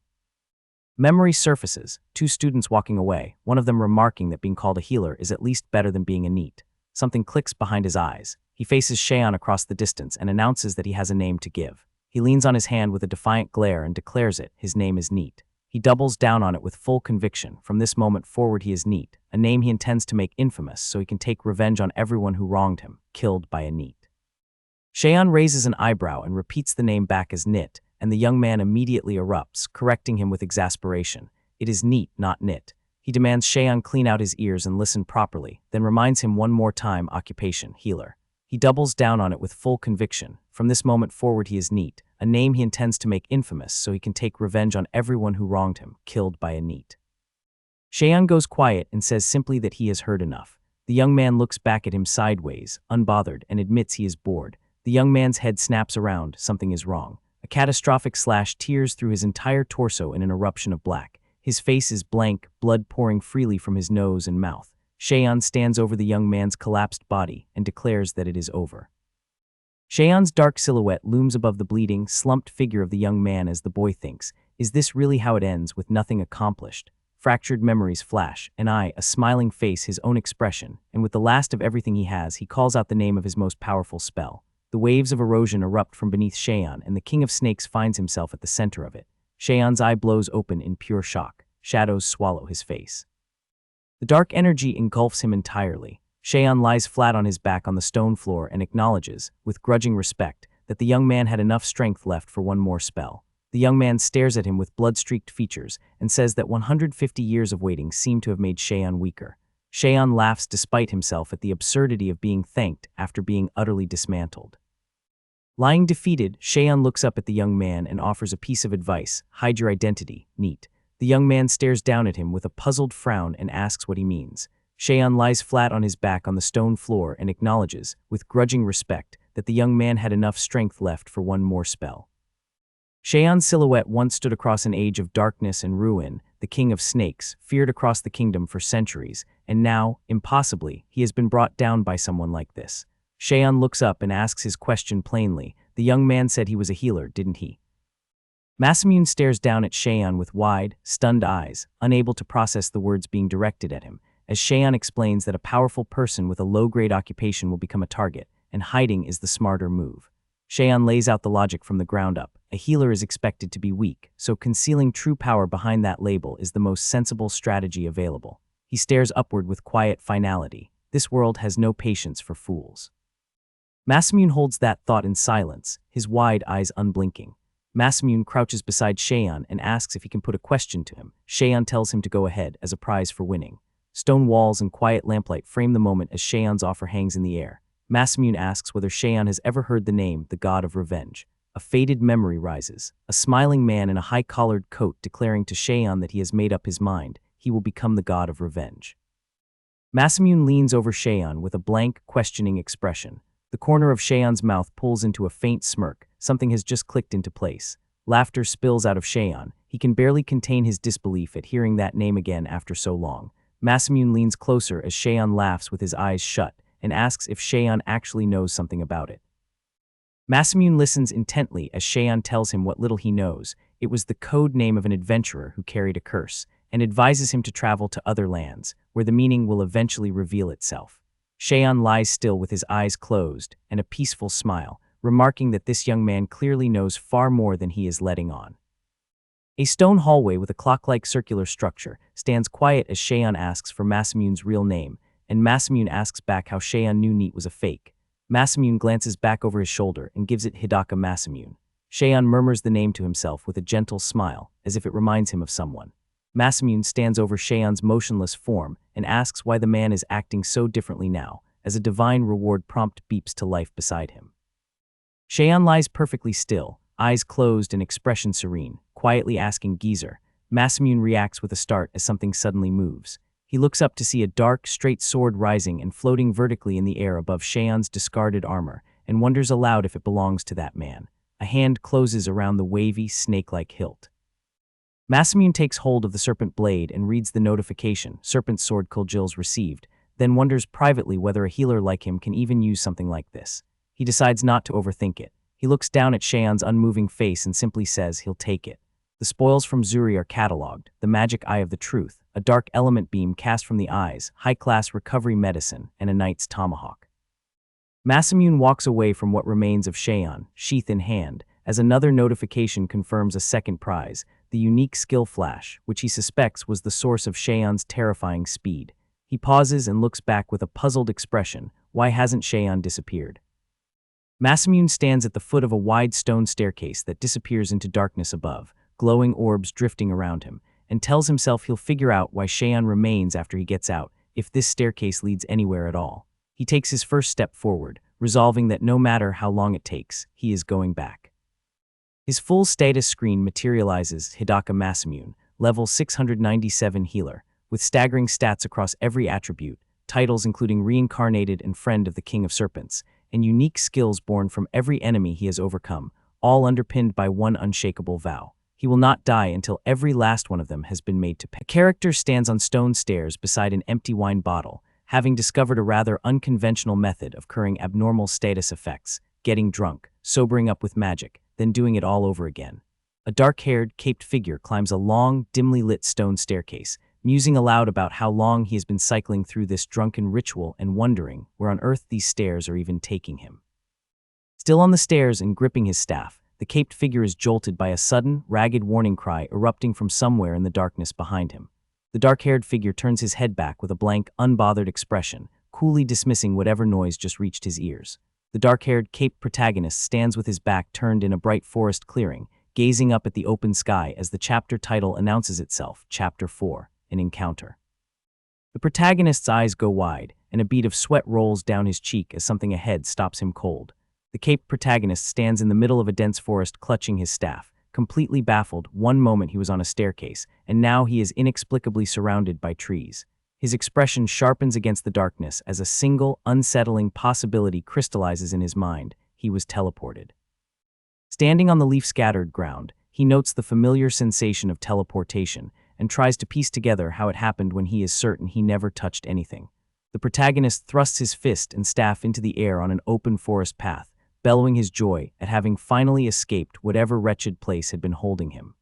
Memory surfaces, two students walking away, one of them remarking that being called a healer is at least better than being a NEET. Something clicks behind his eyes. He faces Cheyenne across the distance and announces that he has a name to give. He leans on his hand with a defiant glare and declares it. His name is NEET. He doubles down on it with full conviction. From this moment forward he is NEET, a name he intends to make infamous so he can take revenge on everyone who wronged him, killed by a NEET. Cheyenne raises an eyebrow and repeats the name back as NIT, and the young man immediately erupts, correcting him with exasperation. It is NEET, not NIT. He demands Shaeon clean out his ears and listen properly, then reminds him one more time occupation, healer. He doubles down on it with full conviction. From this moment forward he is Neat, a name he intends to make infamous so he can take revenge on everyone who wronged him, killed by a Neat. Shaeon goes quiet and says simply that he has heard enough. The young man looks back at him sideways, unbothered, and admits he is bored. The young man's head snaps around, something is wrong. A catastrophic slash tears through his entire torso in an eruption of black. His face is blank, blood pouring freely from his nose and mouth. Shaeon stands over the young man's collapsed body and declares that it is over. Shaeon's dark silhouette looms above the bleeding, slumped figure of the young man as the boy thinks, is this really how it ends, with nothing accomplished? Fractured memories flash, an eye, a smiling face, his own expression, and with the last of everything he has, he calls out the name of his most powerful spell. The waves of erosion erupt from beneath Shaeon, and the King of Snakes finds himself at the center of it. Shaeon's eye blows open in pure shock. Shadows swallow his face. The dark energy engulfs him entirely. Shaeon lies flat on his back on the stone floor and acknowledges, with grudging respect, that the young man had enough strength left for one more spell. The young man stares at him with blood-streaked features and says that 150 years of waiting seem to have made Shaeon weaker. Shaeon laughs despite himself at the absurdity of being thanked after being utterly dismantled. Lying defeated, Shaeon looks up at the young man and offers a piece of advice: hide your identity, Neat. The young man stares down at him with a puzzled frown and asks what he means. Shaeon lies flat on his back on the stone floor and acknowledges, with grudging respect, that the young man had enough strength left for one more spell. Shaeon's silhouette once stood across an age of darkness and ruin, the King of Snakes, feared across the kingdom for centuries, and now, impossibly, he has been brought down by someone like this. Shaeon looks up and asks his question plainly. The young man said he was a healer, didn't he? Masamune stares down at Shaeon with wide, stunned eyes, unable to process the words being directed at him, as Shaeon explains that a powerful person with a low-grade occupation will become a target, and hiding is the smarter move. Shaeon lays out the logic from the ground up. A healer is expected to be weak, so concealing true power behind that label is the most sensible strategy available. He stares upward with quiet finality. This world has no patience for fools. Masamune holds that thought in silence, his wide eyes unblinking. Masamune crouches beside Shaeon and asks if he can put a question to him. Shaeon tells him to go ahead, as a prize for winning. Stone walls and quiet lamplight frame the moment as Shaeon's offer hangs in the air. Masamune asks whether Shaeon has ever heard the name, the God of Revenge. A faded memory rises, a smiling man in a high-collared coat declaring to Shaeon that he has made up his mind. He will become the God of Revenge. Masamune leans over Shaeon with a blank, questioning expression. The corner of Shaeon's mouth pulls into a faint smirk. Something has just clicked into place. Laughter spills out of Shaeon. He can barely contain his disbelief at hearing that name again after so long. Masamune leans closer as Shaeon laughs with his eyes shut and asks if Shaeon actually knows something about it. Masamune listens intently as Shaeon tells him what little he knows. It was the code name of an adventurer who carried a curse, and advises him to travel to other lands, where the meaning will eventually reveal itself. Shaeon lies still with his eyes closed and a peaceful smile, remarking that this young man clearly knows far more than he is letting on. A stone hallway with a clock-like circular structure stands quiet as Shaeon asks for Masamune's real name, and Masamune asks back how Shaeon knew Neat was a fake. Masamune glances back over his shoulder and gives it Hidaka Masamune. Shaeon murmurs the name to himself with a gentle smile, as if it reminds him of someone. Masamune stands over Shaeon's motionless form and asks why the man is acting so differently now, as a divine reward prompt beeps to life beside him. Shaeon lies perfectly still, eyes closed and expression serene, quietly asking Geezer. Masamune reacts with a start as something suddenly moves. He looks up to see a dark, straight sword rising and floating vertically in the air above Shaeon's discarded armor, and wonders aloud if it belongs to that man. A hand closes around the wavy, snake-like hilt. Masamune takes hold of the serpent blade and reads the notification, Serpent Sword Kuljil's received, then wonders privately whether a healer like him can even use something like this. He decides not to overthink it. He looks down at Shaeon's unmoving face and simply says he'll take it. The spoils from Zuri are catalogued, the magic eye of the truth, a dark element beam cast from the eyes, high-class recovery medicine, and a knight's tomahawk. Masamune walks away from what remains of Shaeon, sheath in hand, as another notification confirms a second prize, the unique skill flash, which he suspects was the source of Shaeon's terrifying speed. He pauses and looks back with a puzzled expression. Why hasn't Shaeon disappeared? Masamune stands at the foot of a wide stone staircase that disappears into darkness above, glowing orbs drifting around him, and tells himself he'll figure out why Cheyenne remains after he gets out, if this staircase leads anywhere at all. He takes his first step forward, resolving that no matter how long it takes, he is going back. His full status screen materializes Hidaka Masamune, level 697 healer, with staggering stats across every attribute, titles including Reincarnated and Friend of the King of Serpents, and unique skills born from every enemy he has overcome, all underpinned by one unshakable vow. He will not die until every last one of them has been made to pay. The character stands on stone stairs beside an empty wine bottle, having discovered a rather unconventional method of curing abnormal status effects, getting drunk, sobering up with magic, then doing it all over again. A dark-haired, caped figure climbs a long, dimly lit stone staircase, musing aloud about how long he has been cycling through this drunken ritual and wondering where on earth these stairs are even taking him. Still on the stairs and gripping his staff, the caped figure is jolted by a sudden, ragged warning cry erupting from somewhere in the darkness behind him. The dark-haired figure turns his head back with a blank, unbothered expression, coolly dismissing whatever noise just reached his ears. The dark-haired, caped protagonist stands with his back turned in a bright forest clearing, gazing up at the open sky as the chapter title announces itself, Chapter 4, An Encounter. The protagonist's eyes go wide, and a bead of sweat rolls down his cheek as something ahead stops him cold. The caped protagonist stands in the middle of a dense forest clutching his staff, completely baffled. One moment he was on a staircase, and now he is inexplicably surrounded by trees. His expression sharpens against the darkness as a single, unsettling possibility crystallizes in his mind. He was teleported. Standing on the leaf-scattered ground, he notes the familiar sensation of teleportation and tries to piece together how it happened when he is certain he never touched anything. The protagonist thrusts his fist and staff into the air on an open forest path, bellowing his joy at having finally escaped whatever wretched place had been holding him.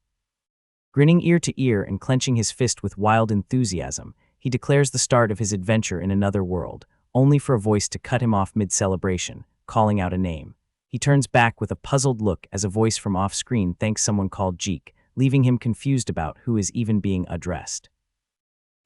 Grinning ear to ear and clenching his fist with wild enthusiasm, he declares the start of his adventure in another world, only for a voice to cut him off mid-celebration, calling out a name. He turns back with a puzzled look as a voice from off-screen thanks someone called Jeek, leaving him confused about who is even being addressed.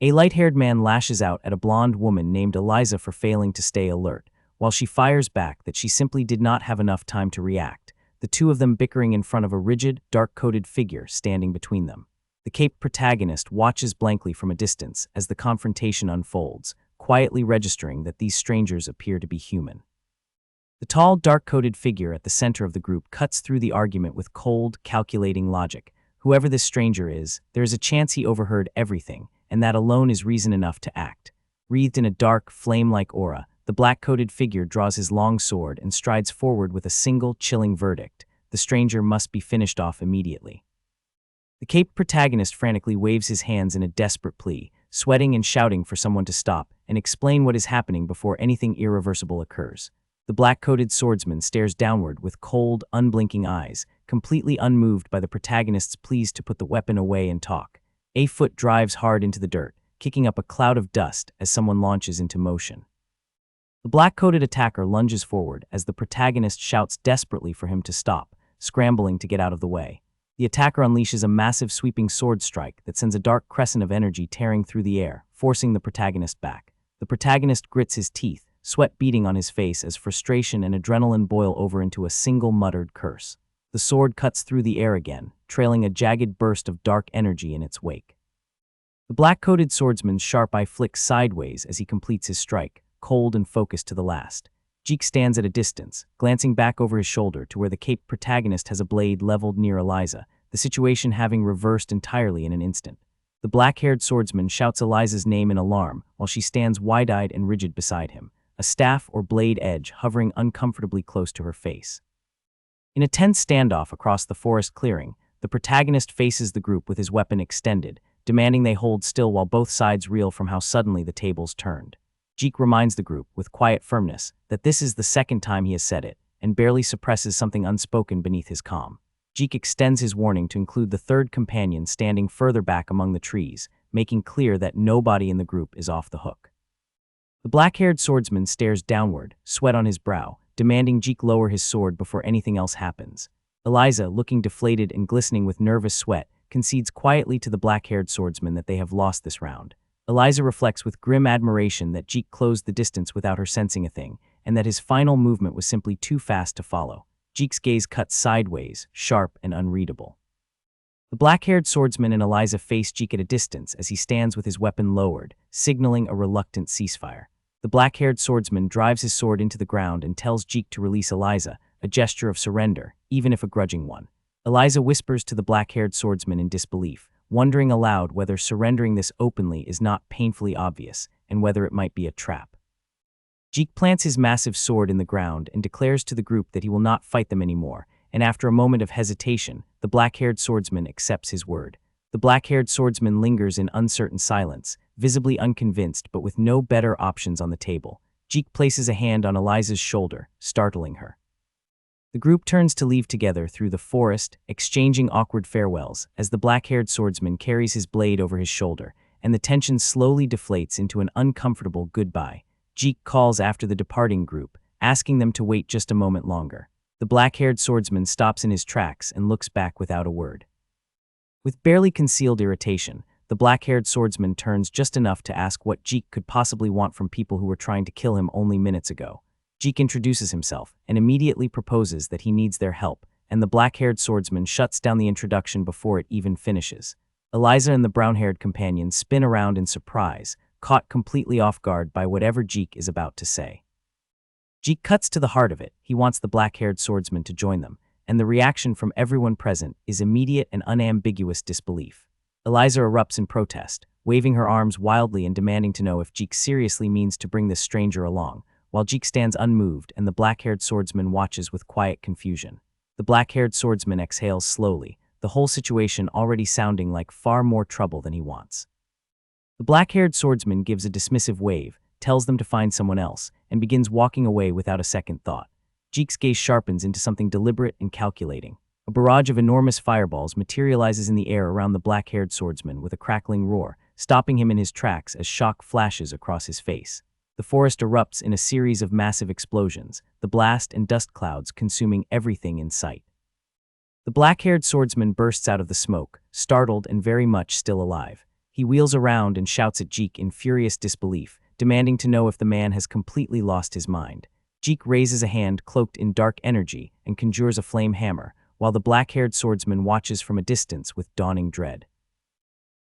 A light-haired man lashes out at a blonde woman named Eliza for failing to stay alert, while she fires back that she simply did not have enough time to react, the two of them bickering in front of a rigid, dark-coated figure standing between them. The caped protagonist watches blankly from a distance as the confrontation unfolds, quietly registering that these strangers appear to be human. The tall, dark-coated figure at the center of the group cuts through the argument with cold, calculating logic. Whoever this stranger is, there is a chance he overheard everything, and that alone is reason enough to act. Wreathed in a dark, flame-like aura, the black-coated figure draws his long sword and strides forward with a single, chilling verdict. The stranger must be finished off immediately. The caped protagonist frantically waves his hands in a desperate plea, sweating and shouting for someone to stop and explain what is happening before anything irreversible occurs. The black-coated swordsman stares downward with cold, unblinking eyes, completely unmoved by the protagonist's pleas to put the weapon away and talk. A foot drives hard into the dirt, kicking up a cloud of dust as someone launches into motion. The black-coated attacker lunges forward as the protagonist shouts desperately for him to stop, scrambling to get out of the way. The attacker unleashes a massive sweeping sword strike that sends a dark crescent of energy tearing through the air, forcing the protagonist back. The protagonist grits his teeth, sweat beading on his face as frustration and adrenaline boil over into a single muttered curse. The sword cuts through the air again, trailing a jagged burst of dark energy in its wake. The black-coated swordsman's sharp eye flicks sideways as he completes his strike, cold and focused to the last. Jeek stands at a distance, glancing back over his shoulder to where the caped protagonist has a blade leveled near Eliza, the situation having reversed entirely in an instant. The black-haired swordsman shouts Eliza's name in alarm while she stands wide-eyed and rigid beside him, a staff or blade edge hovering uncomfortably close to her face. In a tense standoff across the forest clearing, the protagonist faces the group with his weapon extended, demanding they hold still while both sides reel from how suddenly the tables turned. Jeek reminds the group, with quiet firmness, that this is the second time he has said it, and barely suppresses something unspoken beneath his calm. Jeek extends his warning to include the third companion standing further back among the trees, making clear that nobody in the group is off the hook. The black-haired swordsman stares downward, sweat on his brow, demanding Jeek lower his sword before anything else happens. Eliza, looking deflated and glistening with nervous sweat, concedes quietly to the black-haired swordsman that they have lost this round. Eliza reflects with grim admiration that Jeek closed the distance without her sensing a thing, and that his final movement was simply too fast to follow. Jeek's gaze cuts sideways, sharp and unreadable. The black-haired swordsman and Eliza face Jeek at a distance as he stands with his weapon lowered, signaling a reluctant ceasefire. The black-haired swordsman drives his sword into the ground and tells Jeek to release Eliza, a gesture of surrender, even if a grudging one. Eliza whispers to the black-haired swordsman in disbelief, wondering aloud whether surrendering this openly is not painfully obvious, and whether it might be a trap. Jeek plants his massive sword in the ground and declares to the group that he will not fight them anymore, and after a moment of hesitation, the black-haired swordsman accepts his word. The black-haired swordsman lingers in uncertain silence, visibly unconvinced but with no better options on the table. Jeek places a hand on Eliza's shoulder, startling her. The group turns to leave together through the forest, exchanging awkward farewells as the black-haired swordsman carries his blade over his shoulder, and the tension slowly deflates into an uncomfortable goodbye. Jeek calls after the departing group, asking them to wait just a moment longer. The black-haired swordsman stops in his tracks and looks back without a word. With barely concealed irritation, the black-haired swordsman turns just enough to ask what Jeek could possibly want from people who were trying to kill him only minutes ago. Jeek introduces himself and immediately proposes that he needs their help, and the black-haired swordsman shuts down the introduction before it even finishes. Eliza and the brown-haired companion spin around in surprise, caught completely off guard by whatever Jeek is about to say. Jeek cuts to the heart of it. He wants the black-haired swordsman to join them, and the reaction from everyone present is immediate and unambiguous disbelief. Eliza erupts in protest, waving her arms wildly and demanding to know if Jeek seriously means to bring this stranger along, while Jeek stands unmoved and the black-haired swordsman watches with quiet confusion. The black-haired swordsman exhales slowly, the whole situation already sounding like far more trouble than he wants. The black-haired swordsman gives a dismissive wave, tells them to find someone else, and begins walking away without a second thought. Jeek's gaze sharpens into something deliberate and calculating. A barrage of enormous fireballs materializes in the air around the black-haired swordsman with a crackling roar, stopping him in his tracks as shock flashes across his face. The forest erupts in a series of massive explosions, the blast and dust clouds consuming everything in sight. The black-haired swordsman bursts out of the smoke, startled and very much still alive. He wheels around and shouts at Jeek in furious disbelief, demanding to know if the man has completely lost his mind. Jeek raises a hand cloaked in dark energy and conjures a flame hammer, while the black-haired swordsman watches from a distance with dawning dread.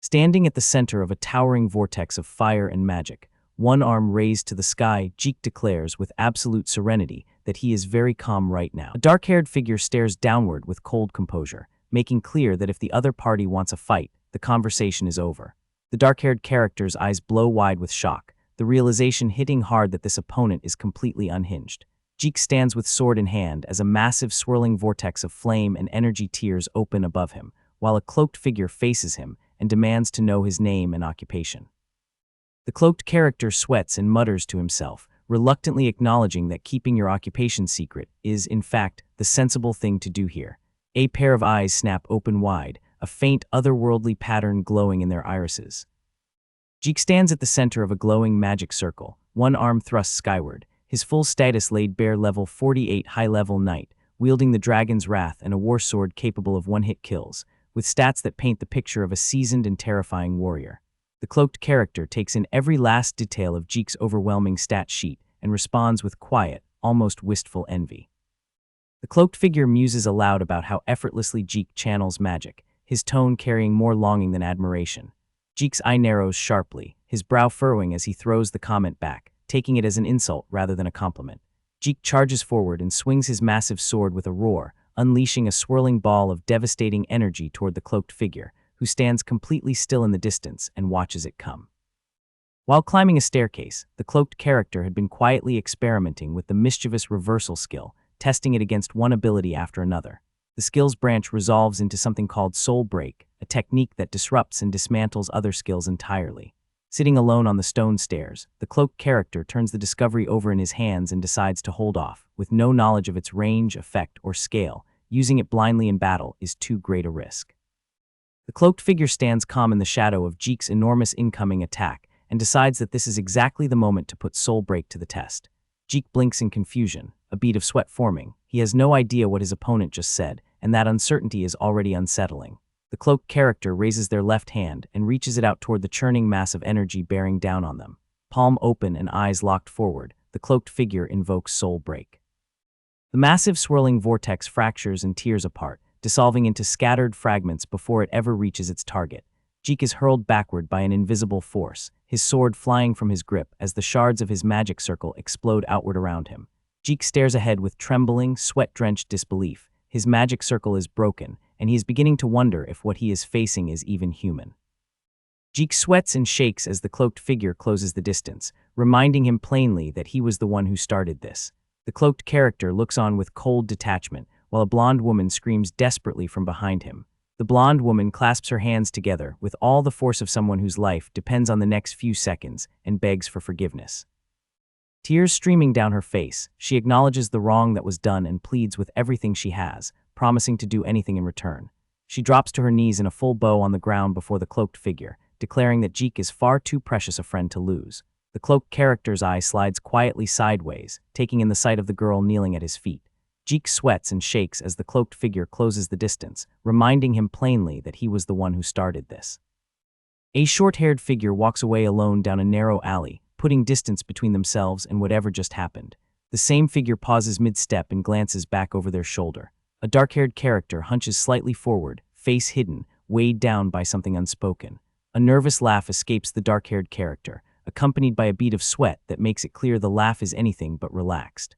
Standing at the center of a towering vortex of fire and magic, one arm raised to the sky, Jeek declares with absolute serenity that he is very calm right now. A dark-haired figure stares downward with cold composure, making clear that if the other party wants a fight, the conversation is over. The dark-haired character's eyes blow wide with shock, the realization hitting hard that this opponent is completely unhinged. Jeek stands with sword in hand as a massive swirling vortex of flame and energy tears open above him, while a cloaked figure faces him and demands to know his name and occupation. The cloaked character sweats and mutters to himself, reluctantly acknowledging that keeping your occupation secret is, in fact, the sensible thing to do here. A pair of eyes snap open wide, a faint otherworldly pattern glowing in their irises. Jeek stands at the center of a glowing magic circle, one arm thrust skyward, his full status laid bare level 48 high-level knight, wielding the dragon's wrath and a war sword capable of one-hit kills, with stats that paint the picture of a seasoned and terrifying warrior. The cloaked character takes in every last detail of Jeek's overwhelming stat sheet and responds with quiet, almost wistful envy. The cloaked figure muses aloud about how effortlessly Jeek channels magic, his tone carrying more longing than admiration. Jeek's eye narrows sharply, his brow furrowing as he throws the comment back, taking it as an insult rather than a compliment. Jeek charges forward and swings his massive sword with a roar, unleashing a swirling ball of devastating energy toward the cloaked figure, who stands completely still in the distance and watches it come. While climbing a staircase, the cloaked character had been quietly experimenting with the mischievous reversal skill, testing it against one ability after another. The skill's branch resolves into something called Soul Break, a technique that disrupts and dismantles other skills entirely. Sitting alone on the stone stairs, the cloaked character turns the discovery over in his hands and decides to hold off, with no knowledge of its range, effect, or scale. Using it blindly in battle is too great a risk. The cloaked figure stands calm in the shadow of Jeek's enormous incoming attack and decides that this is exactly the moment to put Soul Break to the test. Jeek blinks in confusion, a bead of sweat forming. He has no idea what his opponent just said, and that uncertainty is already unsettling. The cloaked character raises their left hand and reaches it out toward the churning mass of energy bearing down on them. Palm open and eyes locked forward, the cloaked figure invokes Soul Break. The massive swirling vortex fractures and tears apart, dissolving into scattered fragments before it ever reaches its target. Jeek is hurled backward by an invisible force, his sword flying from his grip as the shards of his magic circle explode outward around him. Jeek stares ahead with trembling, sweat-drenched disbelief. His magic circle is broken, and he is beginning to wonder if what he is facing is even human. Jeek sweats and shakes as the cloaked figure closes the distance, reminding him plainly that he was the one who started this. The cloaked character looks on with cold detachment, while a blonde woman screams desperately from behind him. The blonde woman clasps her hands together with all the force of someone whose life depends on the next few seconds and begs for forgiveness. Tears streaming down her face, she acknowledges the wrong that was done and pleads with everything she has, promising to do anything in return. She drops to her knees in a full bow on the ground before the cloaked figure, declaring that Jeek is far too precious a friend to lose. The cloaked character's eye slides quietly sideways, taking in the sight of the girl kneeling at his feet. Jeek sweats and shakes as the cloaked figure closes the distance, reminding him plainly that he was the one who started this. A short-haired figure walks away alone down a narrow alley, putting distance between themselves and whatever just happened. The same figure pauses mid-step and glances back over their shoulder. A dark-haired character hunches slightly forward, face hidden, weighed down by something unspoken. A nervous laugh escapes the dark-haired character, accompanied by a bead of sweat that makes it clear the laugh is anything but relaxed.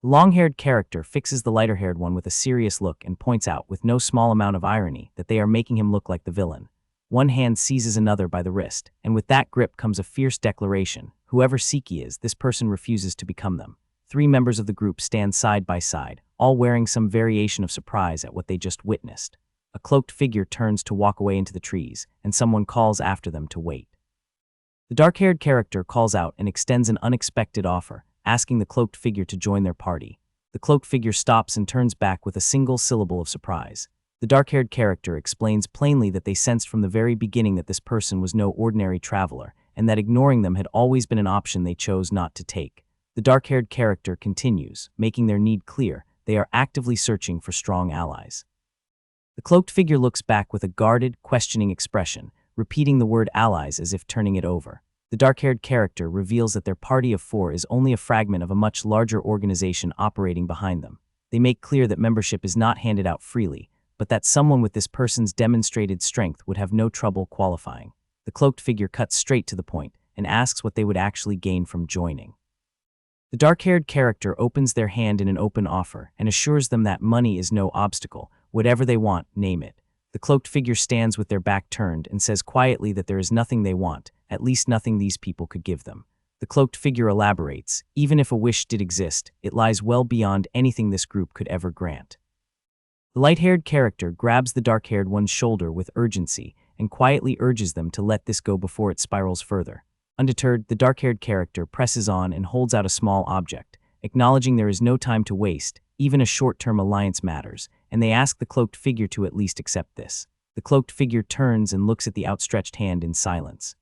The long-haired character fixes the lighter-haired one with a serious look and points out with no small amount of irony that they are making him look like the villain. One hand seizes another by the wrist, and with that grip comes a fierce declaration. Whoever Seki is, this person refuses to become them. 3 members of the group stand side by side, all wearing some variation of surprise at what they just witnessed. A cloaked figure turns to walk away into the trees, and someone calls after them to wait. The dark-haired character calls out and extends an unexpected offer, asking the cloaked figure to join their party. The cloaked figure stops and turns back with a single syllable of surprise. The dark-haired character explains plainly that they sensed from the very beginning that this person was no ordinary traveler, and that ignoring them had always been an option they chose not to take. The dark-haired character continues, making their need clear. They are actively searching for strong allies. The cloaked figure looks back with a guarded, questioning expression, repeating the word allies as if turning it over. The dark-haired character reveals that their party of 4 is only a fragment of a much larger organization operating behind them. They make clear that membership is not handed out freely, but that someone with this person's demonstrated strength would have no trouble qualifying. The cloaked figure cuts straight to the point and asks what they would actually gain from joining. The dark-haired character opens their hand in an open offer and assures them that money is no obstacle. Whatever they want, name it. The cloaked figure stands with their back turned and says quietly that there is nothing they want, at least nothing these people could give them. The cloaked figure elaborates, even if a wish did exist, it lies well beyond anything this group could ever grant. The light-haired character grabs the dark-haired one's shoulder with urgency and quietly urges them to let this go before it spirals further. Undeterred, the dark-haired character presses on and holds out a small object, acknowledging there is no time to waste, even a short-term alliance matters, and they ask the cloaked figure to at least accept this. The cloaked figure turns and looks at the outstretched hand in silence.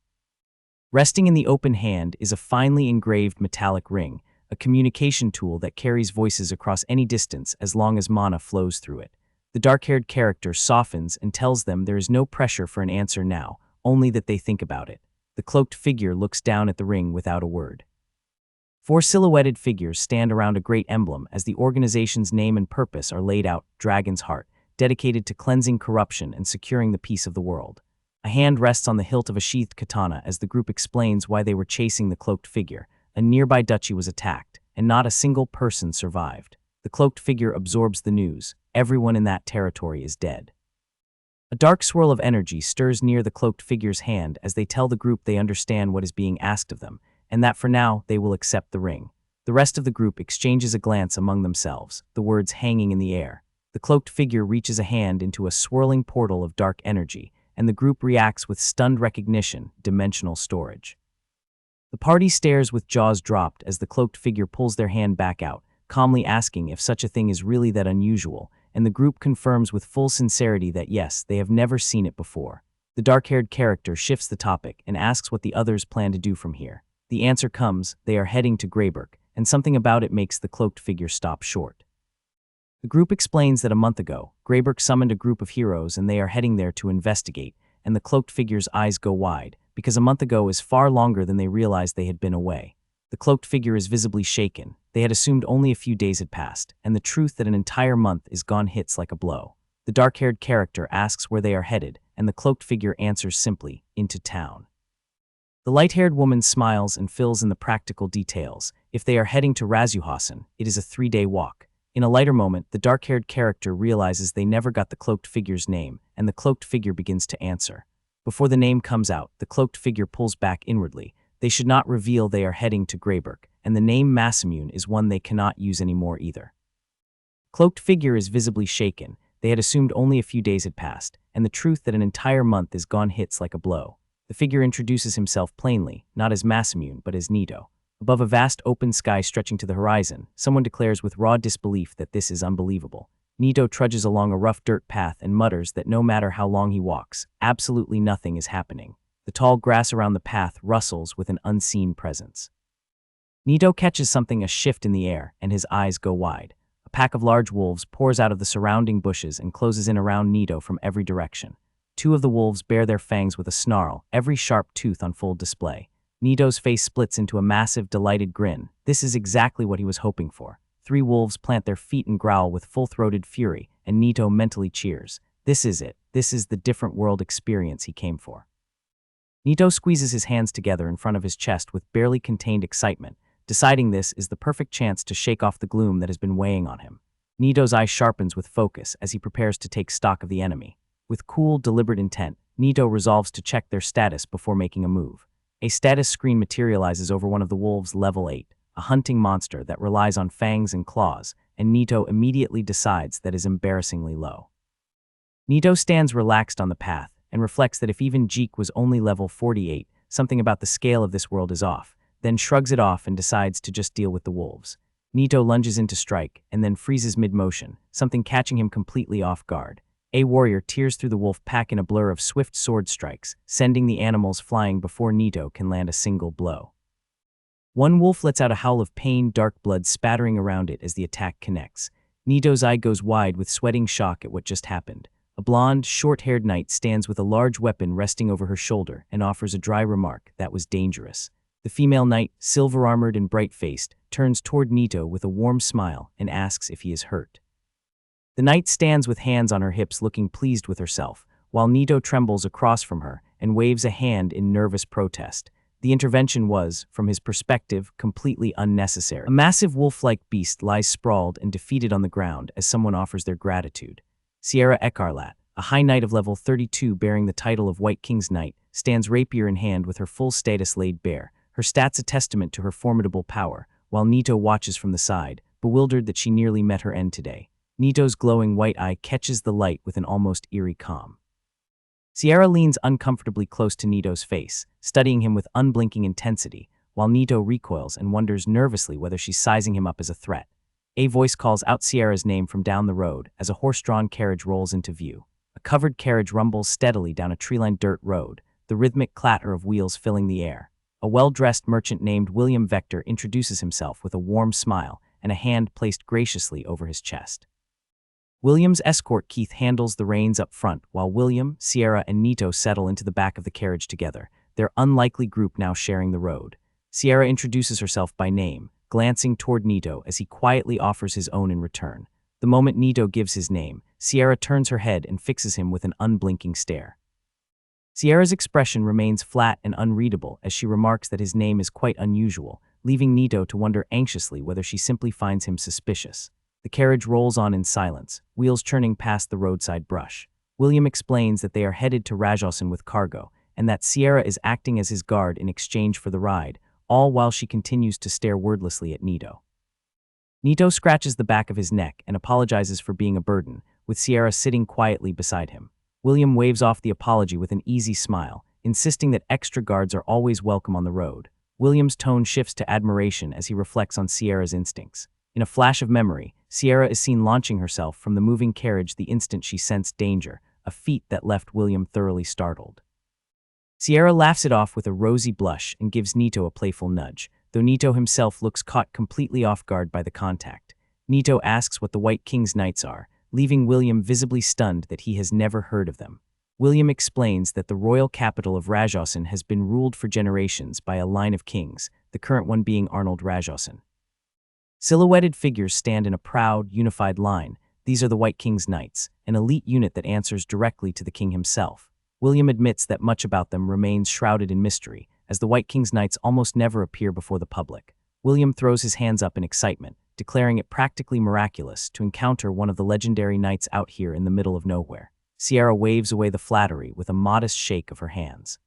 Resting in the open hand is a finely engraved metallic ring, a communication tool that carries voices across any distance as long as mana flows through it. The dark-haired character softens and tells them there is no pressure for an answer now, only that they think about it. The cloaked figure looks down at the ring without a word. 4 silhouetted figures stand around a great emblem as the organization's name and purpose are laid out: Dragon's Heart, dedicated to cleansing corruption and securing the peace of the world. A hand rests on the hilt of a sheathed katana as the group explains why they were chasing the cloaked figure. A nearby duchy was attacked, and not a single person survived. The cloaked figure absorbs the news. Everyone in that territory is dead. A dark swirl of energy stirs near the cloaked figure's hand as they tell the group they understand what is being asked of them, and that for now they will accept the ring. The rest of the group exchanges a glance among themselves, the words hanging in the air. The cloaked figure reaches a hand into a swirling portal of dark energy, and the group reacts with stunned recognition: dimensional storage. The party stares with jaws dropped as the cloaked figure pulls their hand back out, calmly asking if such a thing is really that unusual, and the group confirms with full sincerity that yes, they have never seen it before. The dark-haired character shifts the topic and asks what the others plan to do from here. The answer comes: they are heading to Greyberg, and something about it makes the cloaked figure stop short. The group explains that a month ago, Greyberg summoned a group of heroes and they are heading there to investigate, and the cloaked figure's eyes go wide, because a month ago is far longer than they realized they had been away. The cloaked figure is visibly shaken. They had assumed only a few days had passed, and the truth that an entire month is gone hits like a blow. The dark-haired character asks where they are headed, and the cloaked figure answers simply, into town. The light-haired woman smiles and fills in the practical details. If they are heading to Razuhasen, it is a 3-day walk. In a lighter moment, the dark-haired character realizes they never got the cloaked figure's name, and the cloaked figure begins to answer. Before the name comes out, the cloaked figure pulls back inwardly. They should not reveal they are heading to Greyberg, and the name Masamune is one they cannot use anymore either. Cloaked figure is visibly shaken. They had assumed only a few days had passed, and the truth that an entire month is gone hits like a blow. The figure introduces himself plainly, not as Masamune but as Nito. Above a vast open sky stretching to the horizon, someone declares with raw disbelief that this is unbelievable. Nito trudges along a rough dirt path and mutters that no matter how long he walks, absolutely nothing is happening. The tall grass around the path rustles with an unseen presence. Nito catches something, a shift in the air, and his eyes go wide. A pack of large wolves pours out of the surrounding bushes and closes in around Nito from every direction. 2 of the wolves bare their fangs with a snarl, every sharp tooth on full display. Nito's face splits into a massive, delighted grin. This is exactly what he was hoping for. 3 wolves plant their feet and growl with full-throated fury, and Nito mentally cheers. This is it. This is the different world experience he came for. Nito squeezes his hands together in front of his chest with barely contained excitement, deciding this is the perfect chance to shake off the gloom that has been weighing on him. Nito's eye sharpens with focus as he prepares to take stock of the enemy. With cool, deliberate intent, Nito resolves to check their status before making a move. A status screen materializes over one of the wolves, level 8, a hunting monster that relies on fangs and claws, and Nito immediately decides that is embarrassingly low. Nito stands relaxed on the path and reflects that if even Jeek was only level 48, something about the scale of this world is off, then shrugs it off and decides to just deal with the wolves. Nito lunges in to strike and then freezes mid-motion, something catching him completely off guard. A warrior tears through the wolf pack in a blur of swift sword strikes, sending the animals flying before Nito can land a single blow. One wolf lets out a howl of pain, dark blood spattering around it as the attack connects. Nito's eye goes wide with sweating shock at what just happened. A blonde, short-haired knight stands with a large weapon resting over her shoulder and offers a dry remark that was dangerous. The female knight, silver-armored and bright-faced, turns toward Nito with a warm smile and asks if he is hurt. The knight stands with hands on her hips looking pleased with herself, while Nito trembles across from her and waves a hand in nervous protest. The intervention was, from his perspective, completely unnecessary. A massive wolf-like beast lies sprawled and defeated on the ground as someone offers their gratitude. Sierra Ekarlat, a high knight of level 32 bearing the title of White King's Knight, stands rapier in hand with her full status laid bare, her stats a testament to her formidable power, while Nito watches from the side, bewildered that she nearly met her end today. Nito's glowing white eye catches the light with an almost eerie calm. Sierra leans uncomfortably close to Nito's face, studying him with unblinking intensity, while Nito recoils and wonders nervously whether she's sizing him up as a threat. A voice calls out Sierra's name from down the road as a horse-drawn carriage rolls into view. A covered carriage rumbles steadily down a tree-lined dirt road, the rhythmic clatter of wheels filling the air. A well-dressed merchant named William Vector introduces himself with a warm smile and a hand placed graciously over his chest. William's escort Keith handles the reins up front while William, Sierra, and Nito settle into the back of the carriage together, their unlikely group now sharing the road. Sierra introduces herself by name, glancing toward Nito as he quietly offers his own in return. The moment Nito gives his name, Sierra turns her head and fixes him with an unblinking stare. Sierra's expression remains flat and unreadable as she remarks that his name is quite unusual, leaving Nito to wonder anxiously whether she simply finds him suspicious. The carriage rolls on in silence, wheels churning past the roadside brush. William explains that they are headed to Rajosin with cargo, and that Sierra is acting as his guard in exchange for the ride, all while she continues to stare wordlessly at Nito. Nito scratches the back of his neck and apologizes for being a burden, with Sierra sitting quietly beside him. William waves off the apology with an easy smile, insisting that extra guards are always welcome on the road. William's tone shifts to admiration as he reflects on Sierra's instincts. In a flash of memory, Sierra is seen launching herself from the moving carriage the instant she sensed danger, a feat that left William thoroughly startled. Sierra laughs it off with a rosy blush and gives Nito a playful nudge, though Nito himself looks caught completely off guard by the contact. Nito asks what the White King's Knights are, leaving William visibly stunned that he has never heard of them. William explains that the royal capital of Rajosin has been ruled for generations by a line of kings, the current one being Arnold Rajosin. Silhouetted figures stand in a proud, unified line, These are the White King's Knights, an elite unit that answers directly to the king himself. William admits that much about them remains shrouded in mystery, as the White King's Knights almost never appear before the public. William throws his hands up in excitement, declaring it practically miraculous to encounter one of the legendary knights out here in the middle of nowhere. Sierra waves away the flattery with a modest shake of her hands.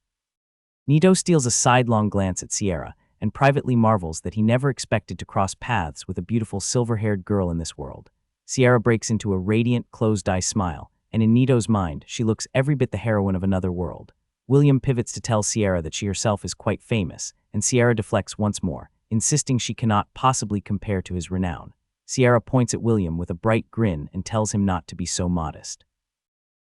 Nito steals a sidelong glance at Sierra and privately marvels that he never expected to cross paths with a beautiful silver-haired girl in this world. Sierra breaks into a radiant, closed-eye smile, and in Nito's mind, she looks every bit the heroine of another world. William pivots to tell Sierra that she herself is quite famous, and Sierra deflects once more, insisting she cannot possibly compare to his renown. Sierra points at William with a bright grin and tells him not to be so modest.